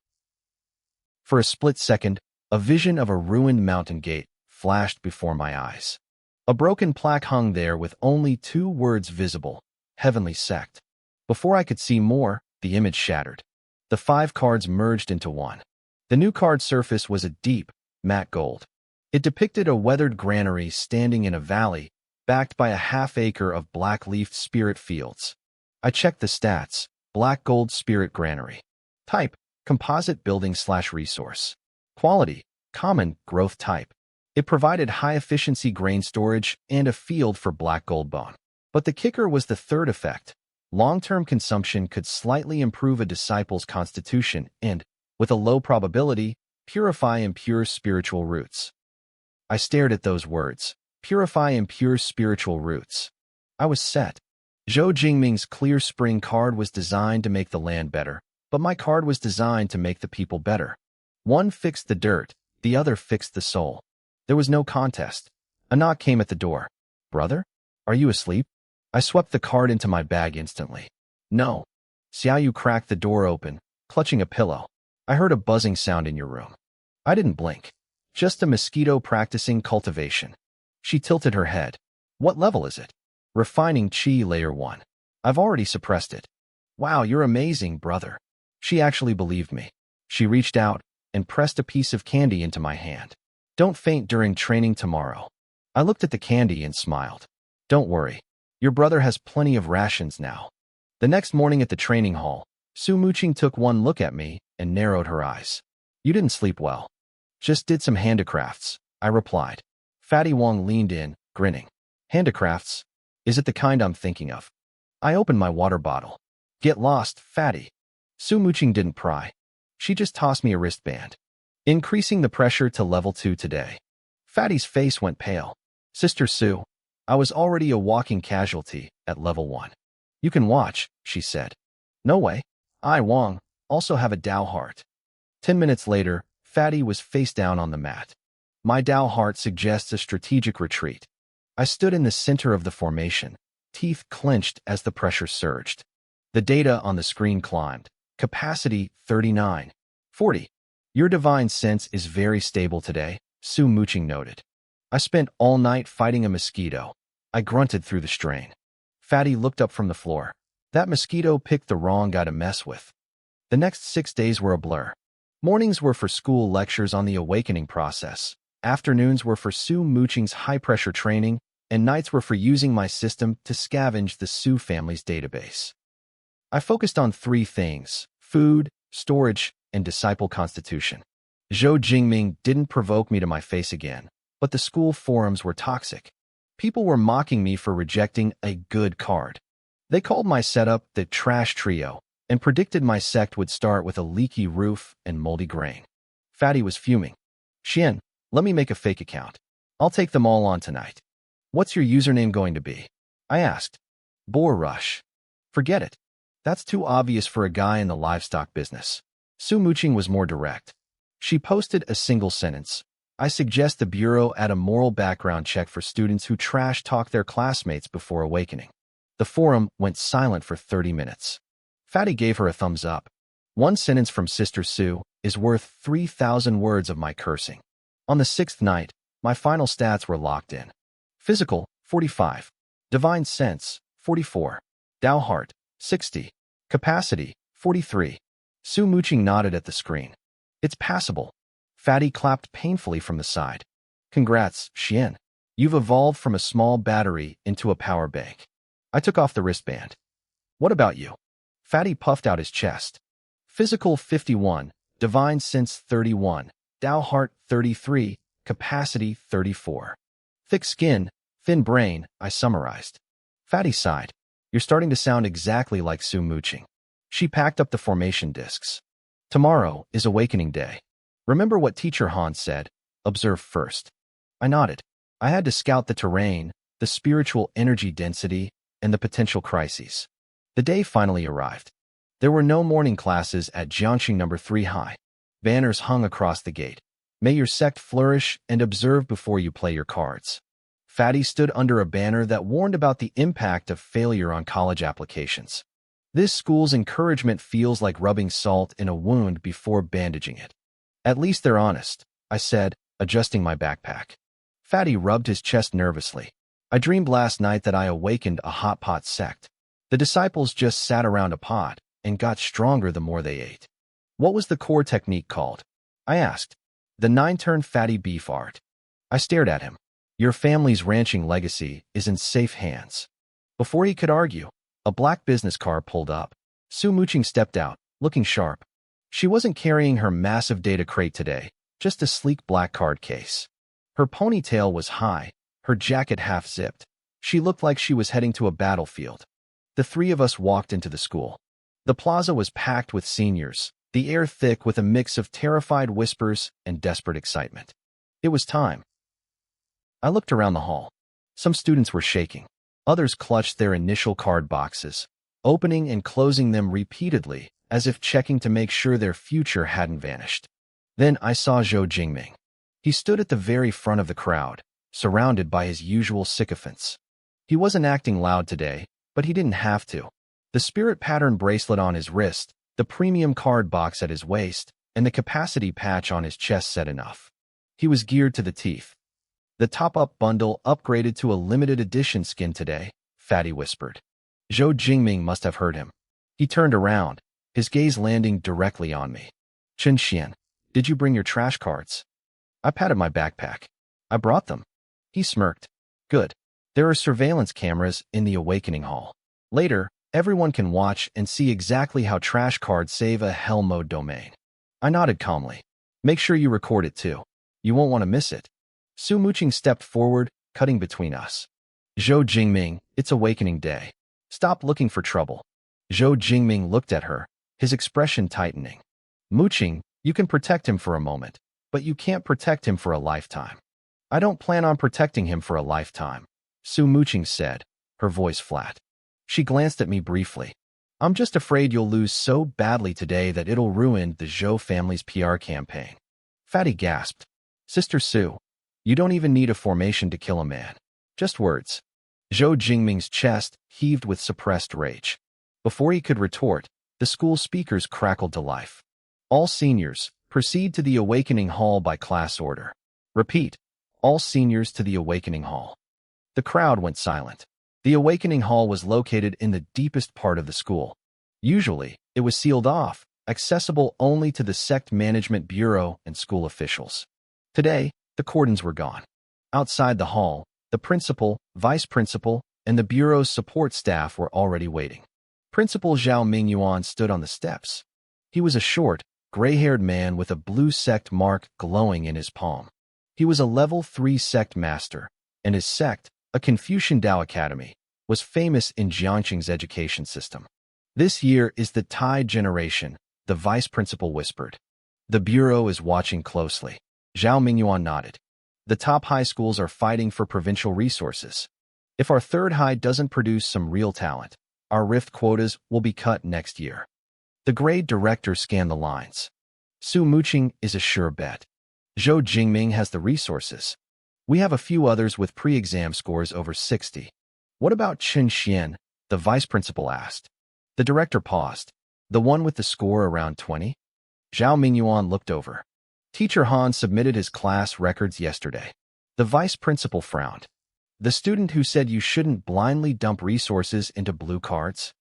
For a split second, a vision of a ruined mountain gate flashed before my eyes. A broken plaque hung there with only 2 words visible: Heavenly Sect. Before I could see more, the image shattered. The 5 cards merged into one. The new card surface was a deep, matte gold. It depicted a weathered granary standing in a valley, backed by a half-acre of black-leafed spirit fields. I checked the stats: black gold spirit granary. Type: composite building/resource. Quality: common, growth type. It provided high-efficiency grain storage and a field for black gold bone. But the kicker was the third effect. Long-term consumption could slightly improve a disciple's constitution and, with a low probability, purify impure spiritual roots. I stared at those words. Purify impure spiritual roots. I was set. Zhou Jingming's clear spring card was designed to make the land better, but my card was designed to make the people better. One fixed the dirt, the other fixed the soul. There was no contest. A knock came at the door. Brother? Are you asleep? I swept the card into my bag instantly. No. Xiaoyu cracked the door open, clutching a pillow. I heard a buzzing sound in your room. I didn't blink. Just a mosquito practicing cultivation. She tilted her head. What level is it? Refining Chi Layer 1. I've already suppressed it. Wow, you're amazing, brother. She actually believed me. She reached out and pressed a piece of candy into my hand. Don't faint during training tomorrow. I looked at the candy and smiled. Don't worry. Your brother has plenty of rations now. The next morning at the training hall, Su Muqing took one look at me and narrowed her eyes. You didn't sleep well. Just did some handicrafts, I replied. Fatty Wong leaned in, grinning. Handicrafts? Is it the kind I'm thinking of? I opened my water bottle. Get lost, Fatty. Su Muqing didn't pry. She just tossed me a wristband. Increasing the pressure to level 2 today. Fatty's face went pale. Sister Su, I was already a walking casualty at level 1. You can watch, she said. No way. I, Wong, also have a Dao heart. 10 minutes later, Fatty was face down on the mat. My Dao heart suggests a strategic retreat. I stood in the center of the formation, teeth clenched as the pressure surged. The data on the screen climbed. Capacity 39. 40. Your divine sense is very stable today, Su Muqing noted. I spent all night fighting a mosquito. I grunted through the strain. Fatty looked up from the floor. That mosquito picked the wrong guy to mess with. The next 6 days were a blur. Mornings were for school lectures on the awakening process. Afternoons were for Su Muqing's high-pressure training, and nights were for using my system to scavenge the Su family's database. I focused on 3 things: food, storage, and disciple constitution. Zhou Jingming didn't provoke me to my face again, but the school forums were toxic. People were mocking me for rejecting a good card. They called my setup the trash trio and predicted my sect would start with a leaky roof and moldy grain. Fatty was fuming. Xian, let me make a fake account. I'll take them all on tonight. What's your username going to be? I asked. Boar Rush. Forget it. That's too obvious for a guy in the livestock business. Su Muqing was more direct. She posted a single sentence. I suggest the Bureau add a moral background check for students who trash-talk their classmates before awakening. The forum went silent for 30 minutes. Fatty gave her a thumbs up. One sentence from Sister Su is worth 3,000 words of my cursing. On the 6th night, my final stats were locked in. Physical, 45. Divine Sense, 44. Dao Heart, 60. Capacity, 43. Su Muqing nodded at the screen. It's passable. Fatty clapped painfully from the side. Congrats, Xian. You've evolved from a small battery into a power bank. I took off the wristband. What about you? Fatty puffed out his chest. Physical 51, Divine Sense 31, Dao Heart 33, Capacity 34. Thick skin, thin brain, I summarized. Fatty sighed. You're starting to sound exactly like Su Muqing. She packed up the formation discs. Tomorrow is Awakening Day. Remember what Teacher Han said, observe first. I nodded. I had to scout the terrain, the spiritual energy density, and the potential crises. The day finally arrived. There were no morning classes at Jiangxing No. 3 High. Banners hung across the gate. May your sect flourish and observe before you play your cards. Fatty stood under a banner that warned about the impact of failure on college applications. This school's encouragement feels like rubbing salt in a wound before bandaging it. At least they're honest, I said, adjusting my backpack. Fatty rubbed his chest nervously. I dreamed last night that I awakened a hot pot sect. The disciples just sat around a pot and got stronger the more they ate. What was the core technique called? I asked. The 9-turn fatty beef art. I stared at him. Your family's ranching legacy is in safe hands. Before he could argue, a black business car pulled up. Su Muqing stepped out, looking sharp. She wasn't carrying her massive data crate today, just a sleek black card case. Her ponytail was high, her jacket half-zipped. She looked like she was heading to a battlefield. The 3 of us walked into the school. The plaza was packed with seniors, the air thick with a mix of terrified whispers and desperate excitement. It was time. I looked around the hall. Some students were shaking. Others clutched their initial card boxes, opening and closing them repeatedly, as if checking to make sure their future hadn't vanished. Then I saw Zhou Jingming. He stood at the very front of the crowd, surrounded by his usual sycophants. He wasn't acting loud today, but he didn't have to. The spirit pattern bracelet on his wrist, the premium card box at his waist, and the capacity patch on his chest said enough. He was geared to the teeth. The top-up bundle upgraded to a limited edition skin today, Fatty whispered. Zhou Jingming must have heard him. He turned around, his gaze landing directly on me. Chen Xian, did you bring your trash cards? I patted my backpack. I brought them. He smirked. Good. There are surveillance cameras in the Awakening Hall. Later, everyone can watch and see exactly how trash cards save a hell mode domain. I nodded calmly. Make sure you record it too. You won't want to miss it. Su Muqing stepped forward, cutting between us. Zhou Jingming, it's Awakening Day. Stop looking for trouble. Zhou Jingming looked at her, his expression tightening. Muqing, you can protect him for a moment, but you can't protect him for a lifetime. I don't plan on protecting him for a lifetime, Su Muqing said, her voice flat. She glanced at me briefly. I'm just afraid you'll lose so badly today that it'll ruin the Zhou family's PR campaign. Fatty gasped. Sister Su, you don't even need a formation to kill a man. Just words. Zhou Jingming's chest heaved with suppressed rage. Before he could retort, the school speakers crackled to life. All seniors, proceed to the Awakening Hall by class order. Repeat, all seniors to the Awakening Hall. The crowd went silent. The Awakening Hall was located in the deepest part of the school. Usually, it was sealed off, accessible only to the sect management bureau and school officials. Today, the cordons were gone. Outside the hall, the principal, vice principal, and the bureau's support staff were already waiting. Principal Zhao Mingyuan stood on the steps. He was a short, gray-haired man with a blue sect mark glowing in his palm. He was a level 3 sect master, and his sect, a Confucian Dao Academy, was famous in Jiangqing's education system. This year is the Tide generation, the vice principal whispered. The bureau is watching closely. Zhao Mingyuan nodded. The top high schools are fighting for provincial resources. If our third high doesn't produce some real talent, our rift quotas will be cut next year. The grade director scanned the lines. Su Muqing is a sure bet. Zhou Jingming has the resources. We have a few others with pre-exam scores over 60. What about Chen Xian? The vice principal asked. The director paused. The one with the score around 20? Zhao Mingyuan looked over. Teacher Han submitted his class records yesterday. The vice principal frowned. The student who said you shouldn't blindly dump resources into blue cards?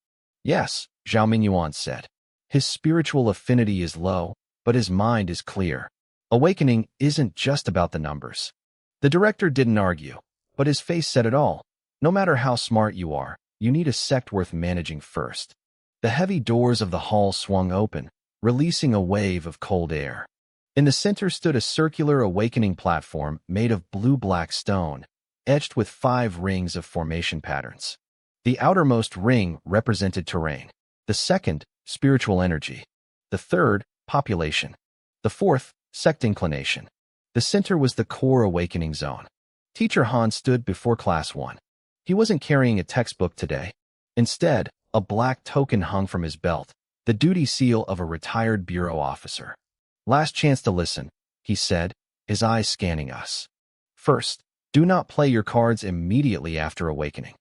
Yes, Zhao Mingyuan said. His spiritual affinity is low, but his mind is clear. Awakening isn't just about the numbers. The director didn't argue, but his face said it all. No matter how smart you are, you need a sect worth managing first. The heavy doors of the hall swung open, releasing a wave of cold air. In the center stood a circular awakening platform made of blue-black stone, etched with 5 rings of formation patterns. The outermost ring represented terrain. The second, spiritual energy. The third, population. The fourth, sect inclination. The center was the core awakening zone. Teacher Han stood before class 1. He wasn't carrying a textbook today. Instead, a black token hung from his belt, the duty seal of a retired bureau officer. Last chance to listen, he said, his eyes scanning us. First, do not play your cards immediately after awakening.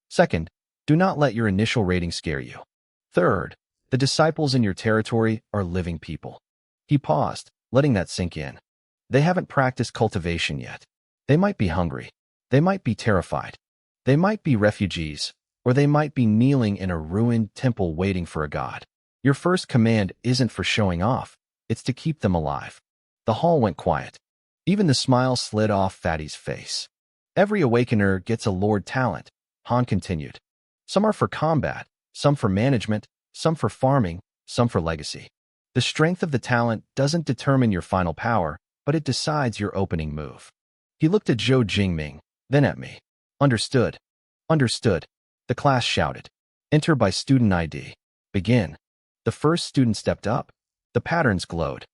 Second, do not let your initial rating scare you. Third, the disciples in your territory are living people. He paused, letting that sink in. They haven't practiced cultivation yet. They might be hungry. They might be terrified. They might be refugees, or they might be kneeling in a ruined temple waiting for a god. Your first command isn't for showing off. It's to keep them alive. The hall went quiet. Even the smile slid off Fatty's face. Every awakener gets a Lord talent, Han continued. Some are for combat, some for management, some for farming, some for legacy. The strength of the talent doesn't determine your final power, but it decides your opening move. He looked at Zhou Jingming, then at me. Understood. Understood. The class shouted. Enter by student ID. Begin. The first student stepped up. The patterns glowed.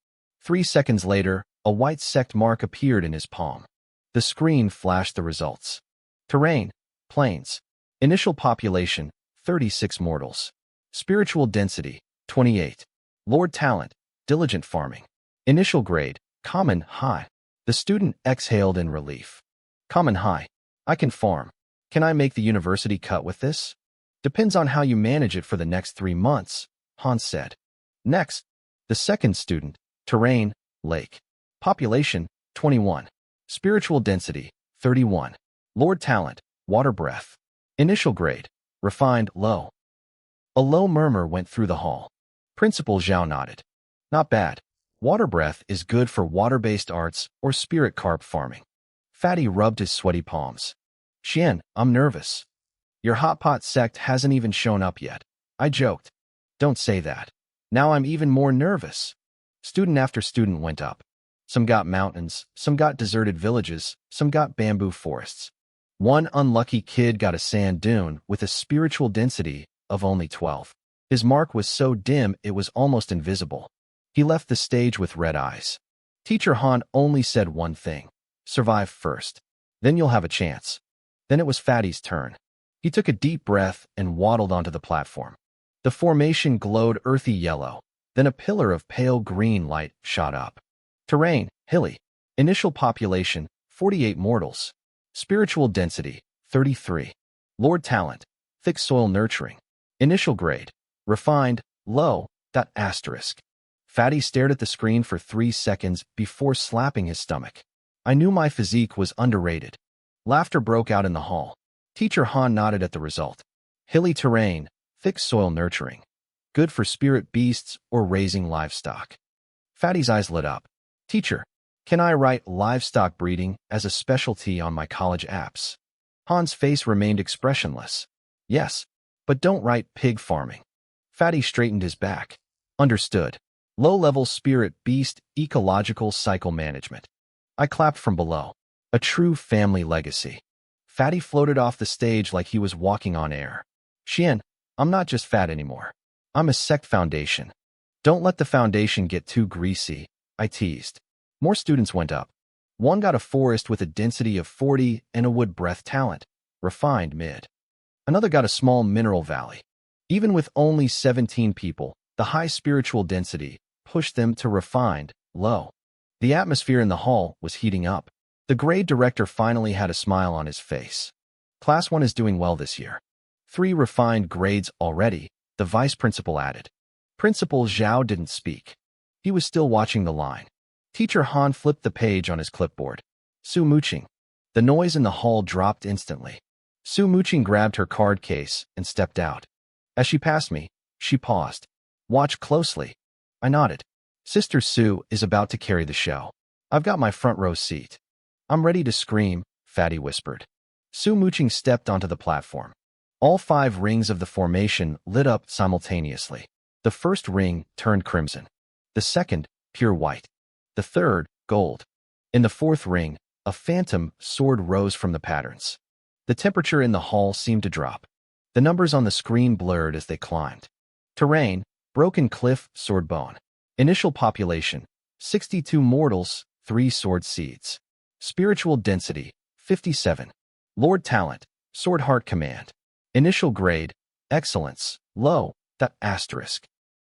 3 seconds later, a white sect mark appeared in his palm. The screen flashed the results. Terrain, plains. Initial population, 36 mortals. Spiritual density, 28. Lord talent, diligent farming. Initial grade, common, high. The student exhaled in relief. Common high. I can farm. Can I make the university cut with this? Depends on how you manage it for the next 3 months, Han said. Next, the second student, terrain, lake. Population, 21. Spiritual density, 31. Lord talent, water breath. Initial grade, refined, low. A low murmur went through the hall. Principal Zhao nodded. Not bad. Water breath is good for water-based arts or spirit carp farming. Fatty rubbed his sweaty palms. Xian, I'm nervous. Your hot pot sect hasn't even shown up yet. I joked. Don't say that. Now I'm even more nervous. Student after student went up. Some got mountains, some got deserted villages, some got bamboo forests. One unlucky kid got a sand dune with a spiritual density of only 12. His mark was so dim it was almost invisible. He left the stage with red eyes. Teacher Han only said one thing. Survive first. Then you'll have a chance. Then it was Fatty's turn. He took a deep breath and waddled onto the platform. The formation glowed earthy yellow. Then a pillar of pale green light shot up. Terrain, hilly. Initial population, 48 mortals. Spiritual density, 33. Lord talent, thick soil nurturing. Initial grade, refined, low, asterisk. Fatty stared at the screen for 3 seconds before slapping his stomach. I knew my physique was underrated. Laughter broke out in the hall. Teacher Han nodded at the result. Hilly terrain, thick soil nurturing. Good for spirit beasts or raising livestock. Fatty's eyes lit up. Teacher, can I write livestock breeding as a specialty on my college apps? Han's face remained expressionless. Yes, but don't write pig farming. Fatty straightened his back. Understood. Low-level spirit beast ecological cycle management. I clapped from below. A true family legacy. Fatty floated off the stage like he was walking on air. Xian, I'm not just fat anymore. I'm a sect foundation. Don't let the foundation get too greasy, I teased. More students went up. One got a forest with a density of 40 and a wood breath talent, refined mid. Another got a small mineral valley. Even with only 17 people, the high spiritual density pushed them to refined, low. The atmosphere in the hall was heating up. The grade director finally had a smile on his face. Class 1 is doing well this year. 3 refined grades already, the vice principal added. Principal Zhao didn't speak. He was still watching the line. Teacher Han flipped the page on his clipboard. Su Muqing. The noise in the hall dropped instantly. Su Muqing grabbed her card case and stepped out. As she passed me, she paused. Watch closely. I nodded. Sister Su is about to carry the show. I've got my front row seat. I'm ready to scream, Fatty whispered. Su Muqing stepped onto the platform. All 5 rings of the formation lit up simultaneously. The first ring turned crimson. The second, pure white. The third, gold. In the fourth ring, a phantom sword rose from the patterns. The temperature in the hall seemed to drop. The numbers on the screen blurred as they climbed. Terrain, broken cliff, sword bone. Initial population, 62 mortals, 3 sword seeds. Spiritual density, 57. Lord talent, sword heart command. Initial grade, excellence, low, asterisk.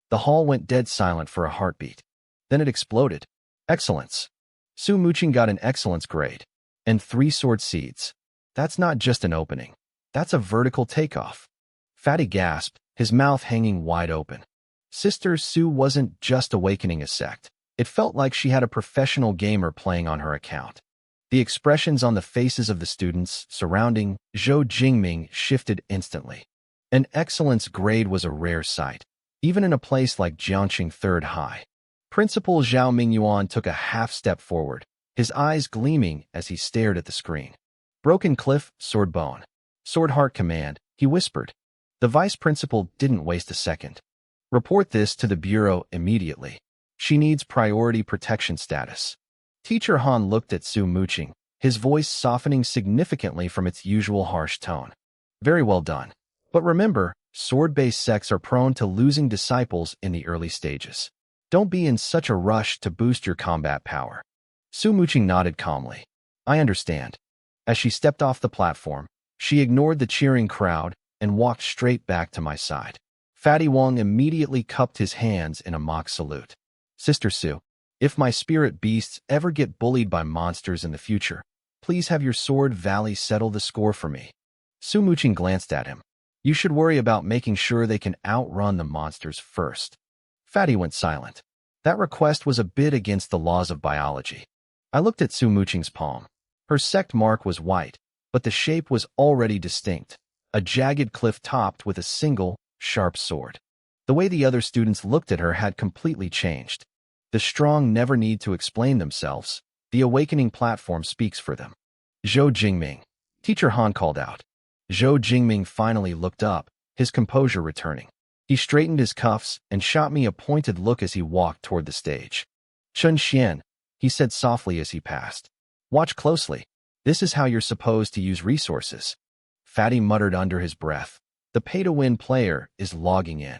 The hall went dead silent for a heartbeat. Then it exploded. Excellence. Su Muqing got an excellence grade. And 3 sword seeds. That's not just an opening. That's a vertical takeoff. Fatty gasped, his mouth hanging wide open. Sister Su wasn't just awakening a sect. It felt like she had a professional gamer playing on her account. The expressions on the faces of the students surrounding Zhou Jingming shifted instantly. An excellence grade was a rare sight, even in a place like Jiangqing Third High. Principal Zhao Mingyuan took a half-step forward, his eyes gleaming as he stared at the screen. Broken cliff, sword bone. Sword heart command, he whispered. The vice principal didn't waste a second. Report this to the bureau immediately. She needs priority protection status. Teacher Han looked at Su Muqing, his voice softening significantly from its usual harsh tone. Very well done. But remember, sword-based sects are prone to losing disciples in the early stages. Don't be in such a rush to boost your combat power. Su Muqing nodded calmly. I understand. As she stepped off the platform, she ignored the cheering crowd and walked straight back to my side. Fatty Wong immediately cupped his hands in a mock salute. Sister Su, if my spirit beasts ever get bullied by monsters in the future, please have your Sword Valley settle the score for me. Su Muqing glanced at him. You should worry about making sure they can outrun the monsters first. Fatty went silent. That request was a bit against the laws of biology. I looked at Su Muqing's palm. Her sect mark was white, but the shape was already distinct, a jagged cliff topped with a single, sharp sword. The way the other students looked at her had completely changed. The strong never need to explain themselves. The awakening platform speaks for them. Zhou Jingming. Teacher Han called out. Zhou Jingming finally looked up, his composure returning. He straightened his cuffs and shot me a pointed look as he walked toward the stage. Chun Xian, he said softly as he passed. Watch closely. This is how you're supposed to use resources. Fatty muttered under his breath. The pay-to-win player is logging in.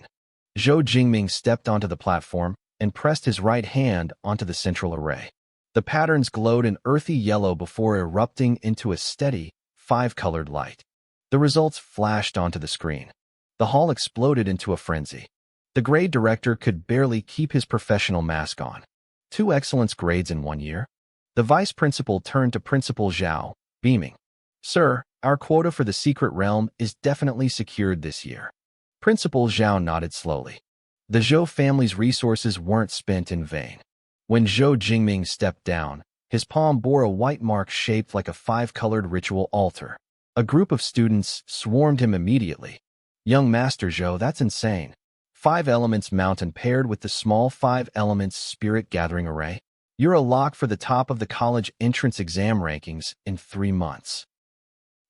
Zhou Jingming stepped onto the platform and pressed his right hand onto the central array. The patterns glowed an earthy yellow before erupting into a steady, five-colored light. The results flashed onto the screen. The hall exploded into a frenzy. The grade director could barely keep his professional mask on. 2 excellence grades in 1 year? The vice principal turned to Principal Zhao, beaming. Sir, our quota for the secret realm is definitely secured this year. Principal Zhao nodded slowly. The Zhou family's resources weren't spent in vain. When Zhou Jingming stepped down, his palm bore a white mark shaped like a 5-colored ritual altar. A group of students swarmed him immediately. Young Master Zhou, that's insane. 5 elements mountain paired with the small 5 elements spirit gathering array. You're a lock for the top of the college entrance exam rankings in 3 months.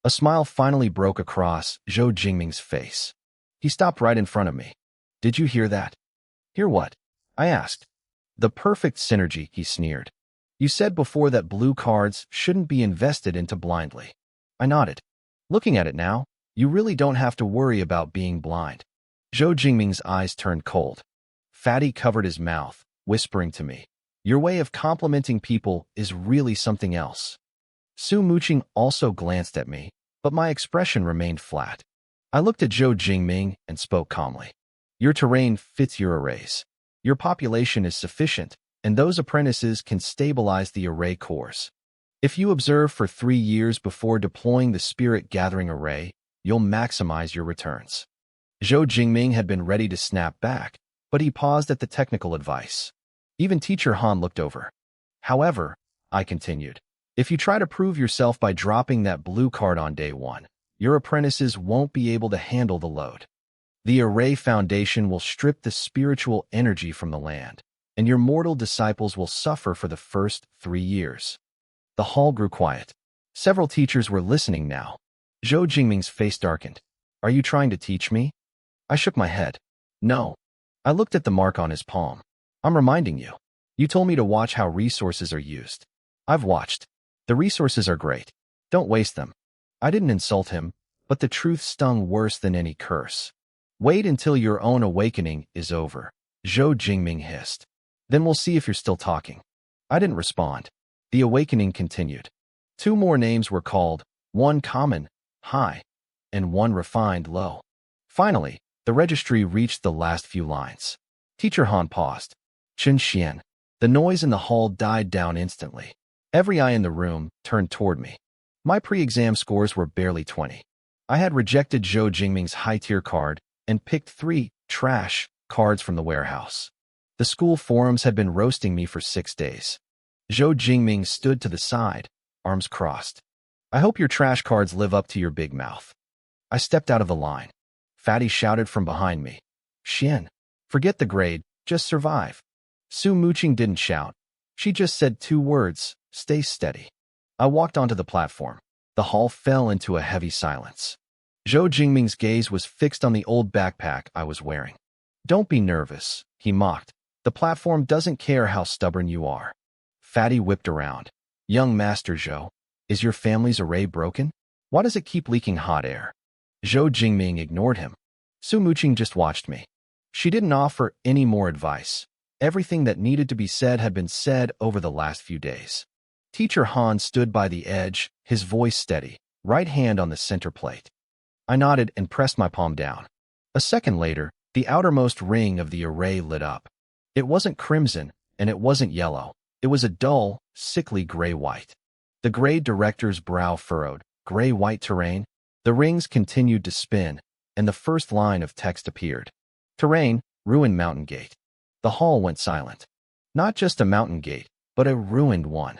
A smile finally broke across Zhou Jingming's face. He stopped right in front of me. Did you hear that? Hear what? I asked. The perfect synergy, he sneered. You said before that blue cards shouldn't be invested into blindly. I nodded. Looking at it now, you really don't have to worry about being blind. Zhou Jingming's eyes turned cold. Fatty covered his mouth, whispering to me. Your way of complimenting people is really something else. Su Muqing also glanced at me, but my expression remained flat. I looked at Zhou Jingming and spoke calmly. Your terrain fits your arrays. Your population is sufficient, and those apprentices can stabilize the array cores. If you observe for 3 years before deploying the spirit gathering array, you'll maximize your returns. Zhou Jingming had been ready to snap back, but he paused at the technical advice. Even Teacher Han looked over. However, I continued, if you try to prove yourself by dropping that blue card on day 1, your apprentices won't be able to handle the load. The array foundation will strip the spiritual energy from the land, and your mortal disciples will suffer for the first 3 years. The hall grew quiet. Several teachers were listening now. Zhou Jingming's face darkened. Are you trying to teach me? I shook my head. No. I looked at the mark on his palm. I'm reminding you. You told me to watch how resources are used. I've watched. The resources are great. Don't waste them. I didn't insult him, but the truth stung worse than any curse. Wait until your own awakening is over, Zhou Jingming hissed. Then we'll see if you're still talking. I didn't respond. The awakening continued. 2 more names were called, 1 common, high, and 1 refined, low. Finally, the registry reached the last few lines. Teacher Han paused. Chun Xian. The noise in the hall died down instantly. Every eye in the room turned toward me. My pre-exam scores were barely 20. I had rejected Zhou Jingming's high-tier card and picked 3 trash cards from the warehouse. The school forums had been roasting me for 6 days. Zhou Jingming stood to the side, arms crossed. I hope your trash cards live up to your big mouth. I stepped out of the line. Fatty shouted from behind me. Xian, forget the grade, just survive. Su Muqing didn't shout. She just said 2 words, stay steady. I walked onto the platform. The hall fell into a heavy silence. Zhou Jingming's gaze was fixed on the old backpack I was wearing. Don't be nervous, he mocked. The platform doesn't care how stubborn you are. Fatty whipped around. Young Master Zhou, is your family's array broken? Why does it keep leaking hot air? Zhou Jingming ignored him. Su Muqing just watched me. She didn't offer any more advice. Everything that needed to be said had been said over the last few days. Teacher Han stood by the edge, his voice steady, right hand on the center plate. I nodded and pressed my palm down. A second later, the outermost ring of the array lit up. It wasn't crimson, and it wasn't yellow. It was a dull, sickly gray-white. The grade director's brow furrowed. Gray-white terrain? The rings continued to spin, and the first line of text appeared. Terrain, ruined mountain gate. The hall went silent. Not just a mountain gate, but a ruined one.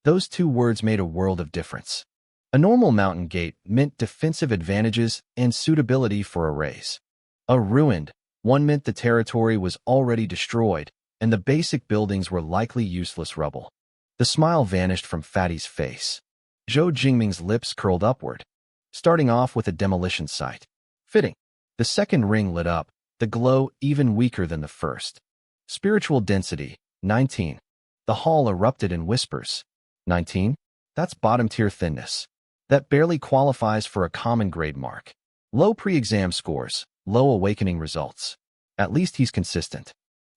Those two words made a world of difference. A normal mountain gate meant defensive advantages and suitability for a race. A ruined one meant the territory was already destroyed, and the basic buildings were likely useless rubble. The smile vanished from Fatty's face. Zhou Jingming's lips curled upward, starting off with a demolition site. Fitting. The second ring lit up, the glow even weaker than the first. Spiritual density, 19. The hall erupted in whispers. 19? That's bottom-tier thinness. That barely qualifies for a common grade mark. Low pre-exam scores, low awakening results. At least he's consistent.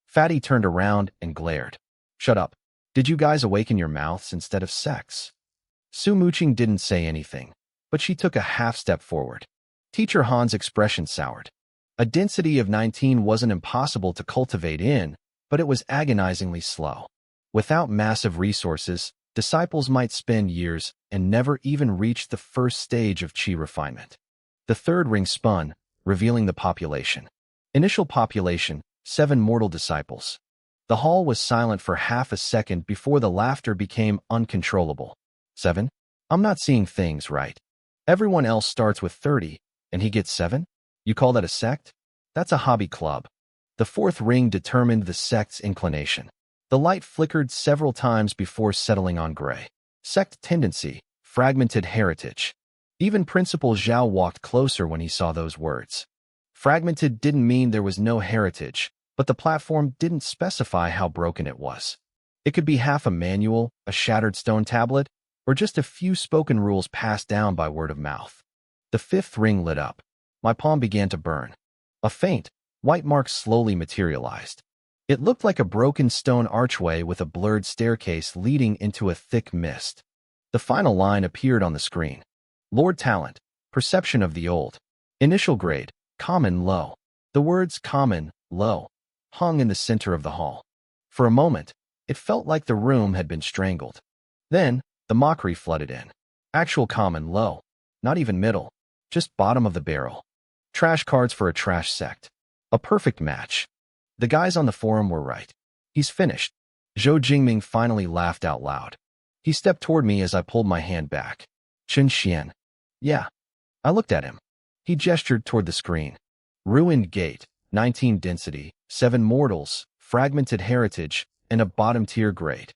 Fatty turned around and glared. Shut up. Did you guys awaken your mouths instead of sex? Su Muqing didn't say anything, but she took a half-step forward. Teacher Han's expression soured. A density of 19 wasn't impossible to cultivate in, but it was agonizingly slow. Without massive resources, disciples might spend years and never even reach the first stage of qi refinement. The third ring spun, revealing the population. Initial population, 7 mortal disciples. The hall was silent for half a second before the laughter became uncontrollable. 7? I'm not seeing things right. Everyone else starts with 30, and he gets 7? You call that a sect? That's a hobby club. The fourth ring determined the sect's inclination. The light flickered several times before settling on gray. Sect tendency, fragmented heritage. Even Principal Zhao walked closer when he saw those words. Fragmented didn't mean there was no heritage, but the platform didn't specify how broken it was. It could be half a manual, a shattered stone tablet, or just a few spoken rules passed down by word of mouth. The fifth ring lit up. My palm began to burn. A faint, white mark slowly materialized. It looked like a broken stone archway with a blurred staircase leading into a thick mist. The final line appeared on the screen. Lord Talent, perception of the old. Initial grade, common low. The words common, low, hung in the center of the hall. For a moment, it felt like the room had been strangled. Then, the mockery flooded in. Actual common low, not even middle, just bottom of the barrel. Trash cards for a trash sect. A perfect match. The guys on the forum were right. He's finished. Zhou Jingming finally laughed out loud. He stepped toward me as I pulled my hand back. Chen Xian. Yeah. I looked at him. He gestured toward the screen. Ruined gate, 19 density, 7 mortals, fragmented heritage, and a bottom-tier grade.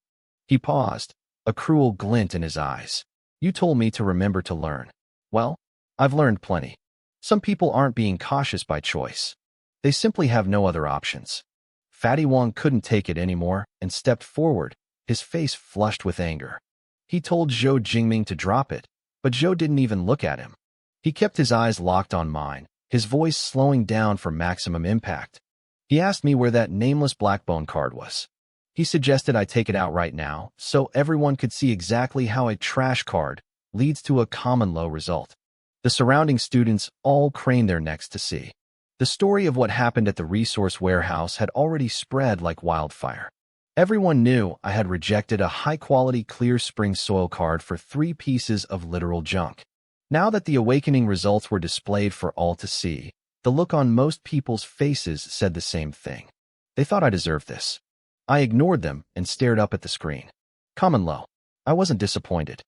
He paused, a cruel glint in his eyes. You told me to remember to learn. Well, I've learned plenty. Some people aren't being cautious by choice. They simply have no other options. Fatty Wong couldn't take it anymore and stepped forward, his face flushed with anger. He told Zhou Jingming to drop it, but Zhou didn't even look at him. He kept his eyes locked on mine, his voice slowing down for maximum impact. He asked me where that nameless Blackbone card was. He suggested I take it out right now, so everyone could see exactly how a trash card leads to a common low result. The surrounding students all craned their necks to see. The story of what happened at the resource warehouse had already spread like wildfire. Everyone knew I had rejected a high-quality clear spring soil card for 3 pieces of literal junk. Now that the awakening results were displayed for all to see, the look on most people's faces said the same thing. They thought I deserved this. I ignored them and stared up at the screen. Common low. I wasn't disappointed.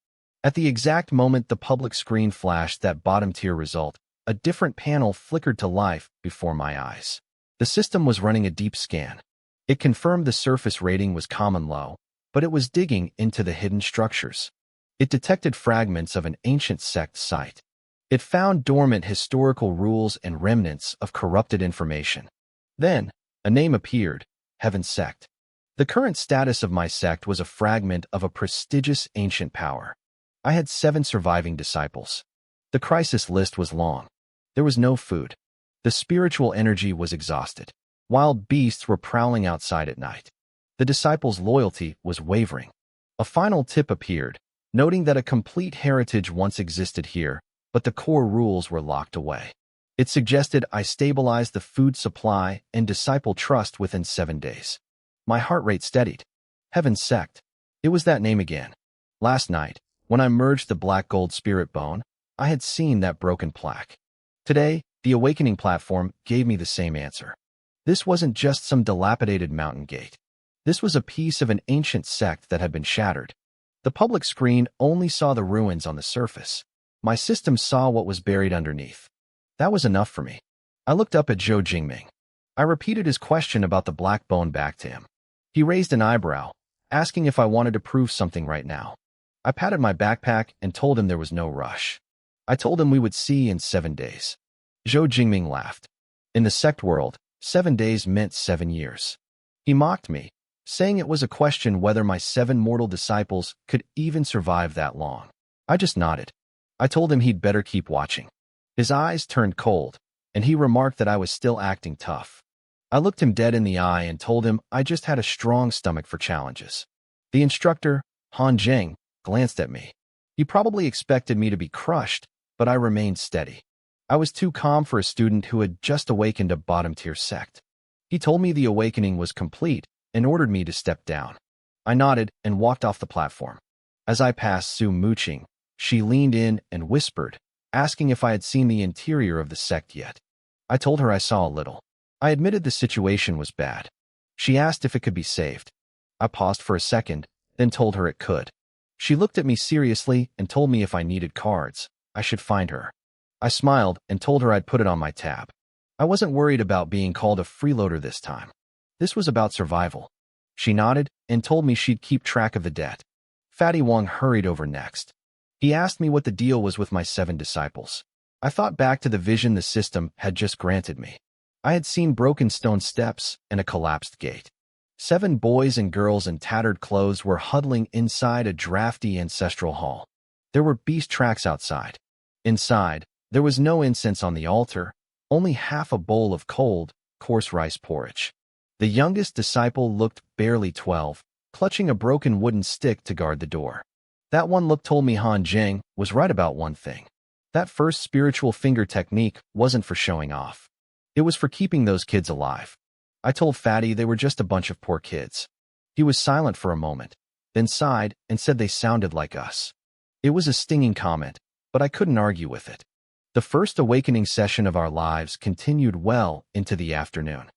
At the exact moment the public screen flashed that bottom-tier result, a different panel flickered to life before my eyes. The system was running a deep scan. It confirmed the surface rating was common low, but it was digging into the hidden structures. It detected fragments of an ancient sect site. It found dormant historical rules and remnants of corrupted information. Then, a name appeared, Heaven Sect. The current status of my sect was a fragment of a prestigious ancient power. I had 7 surviving disciples. The crisis list was long. There was no food. The spiritual energy was exhausted. Wild beasts were prowling outside at night. The disciples' loyalty was wavering. A final tip appeared, noting that a complete heritage once existed here, but the core rules were locked away. It suggested I stabilize the food supply and disciple trust within 7 days. My heart rate steadied. Heaven Sect. It was that name again. Last night, when I merged the black gold spirit bone, I had seen that broken plaque. Today, the awakening platform gave me the same answer. This wasn't just some dilapidated mountain gate. This was a piece of an ancient sect that had been shattered. The public screen only saw the ruins on the surface. My system saw what was buried underneath. That was enough for me. I looked up at Zhou Jingming. I repeated his question about the black bone back to him. He raised an eyebrow, asking if I wanted to prove something right now. I patted my backpack and told him there was no rush. I told him we would see in 7 days. Zhou Jingming laughed. In the sect world, 7 days meant 7 years. He mocked me, saying it was a question whether my 7 mortal disciples could even survive that long. I just nodded. I told him he'd better keep watching. His eyes turned cold, and he remarked that I was still acting tough. I looked him dead in the eye and told him I just had a strong stomach for challenges. The instructor, Han Zheng, glanced at me. He probably expected me to be crushed, but I remained steady. I was too calm for a student who had just awakened a bottom-tier sect. He told me the awakening was complete and ordered me to step down. I nodded and walked off the platform. As I passed Su Muqing, she leaned in and whispered, asking if I had seen the interior of the sect yet. I told her I saw a little. I admitted the situation was bad. She asked if it could be saved. I paused for a second, then told her it could. She looked at me seriously and told me if I needed cards, I should find her. I smiled and told her I'd put it on my tab. I wasn't worried about being called a freeloader this time. This was about survival. She nodded and told me she'd keep track of the debt. Fatty Wong hurried over next. He asked me what the deal was with my 7 disciples. I thought back to the vision the system had just granted me. I had seen broken stone steps and a collapsed gate. 7 boys and girls in tattered clothes were huddling inside a drafty ancestral hall. There were beast tracks outside. Inside, there was no incense on the altar, only half a bowl of cold, coarse rice porridge. The youngest disciple looked barely 12, clutching a broken wooden stick to guard the door. That one look told me Han Zheng was right about one thing. That first spiritual finger technique wasn't for showing off. It was for keeping those kids alive. I told Fatty they were just a bunch of poor kids. He was silent for a moment, then sighed and said they sounded like us. It was a stinging comment, but I couldn't argue with it. The first awakening session of our lives continued well into the afternoon.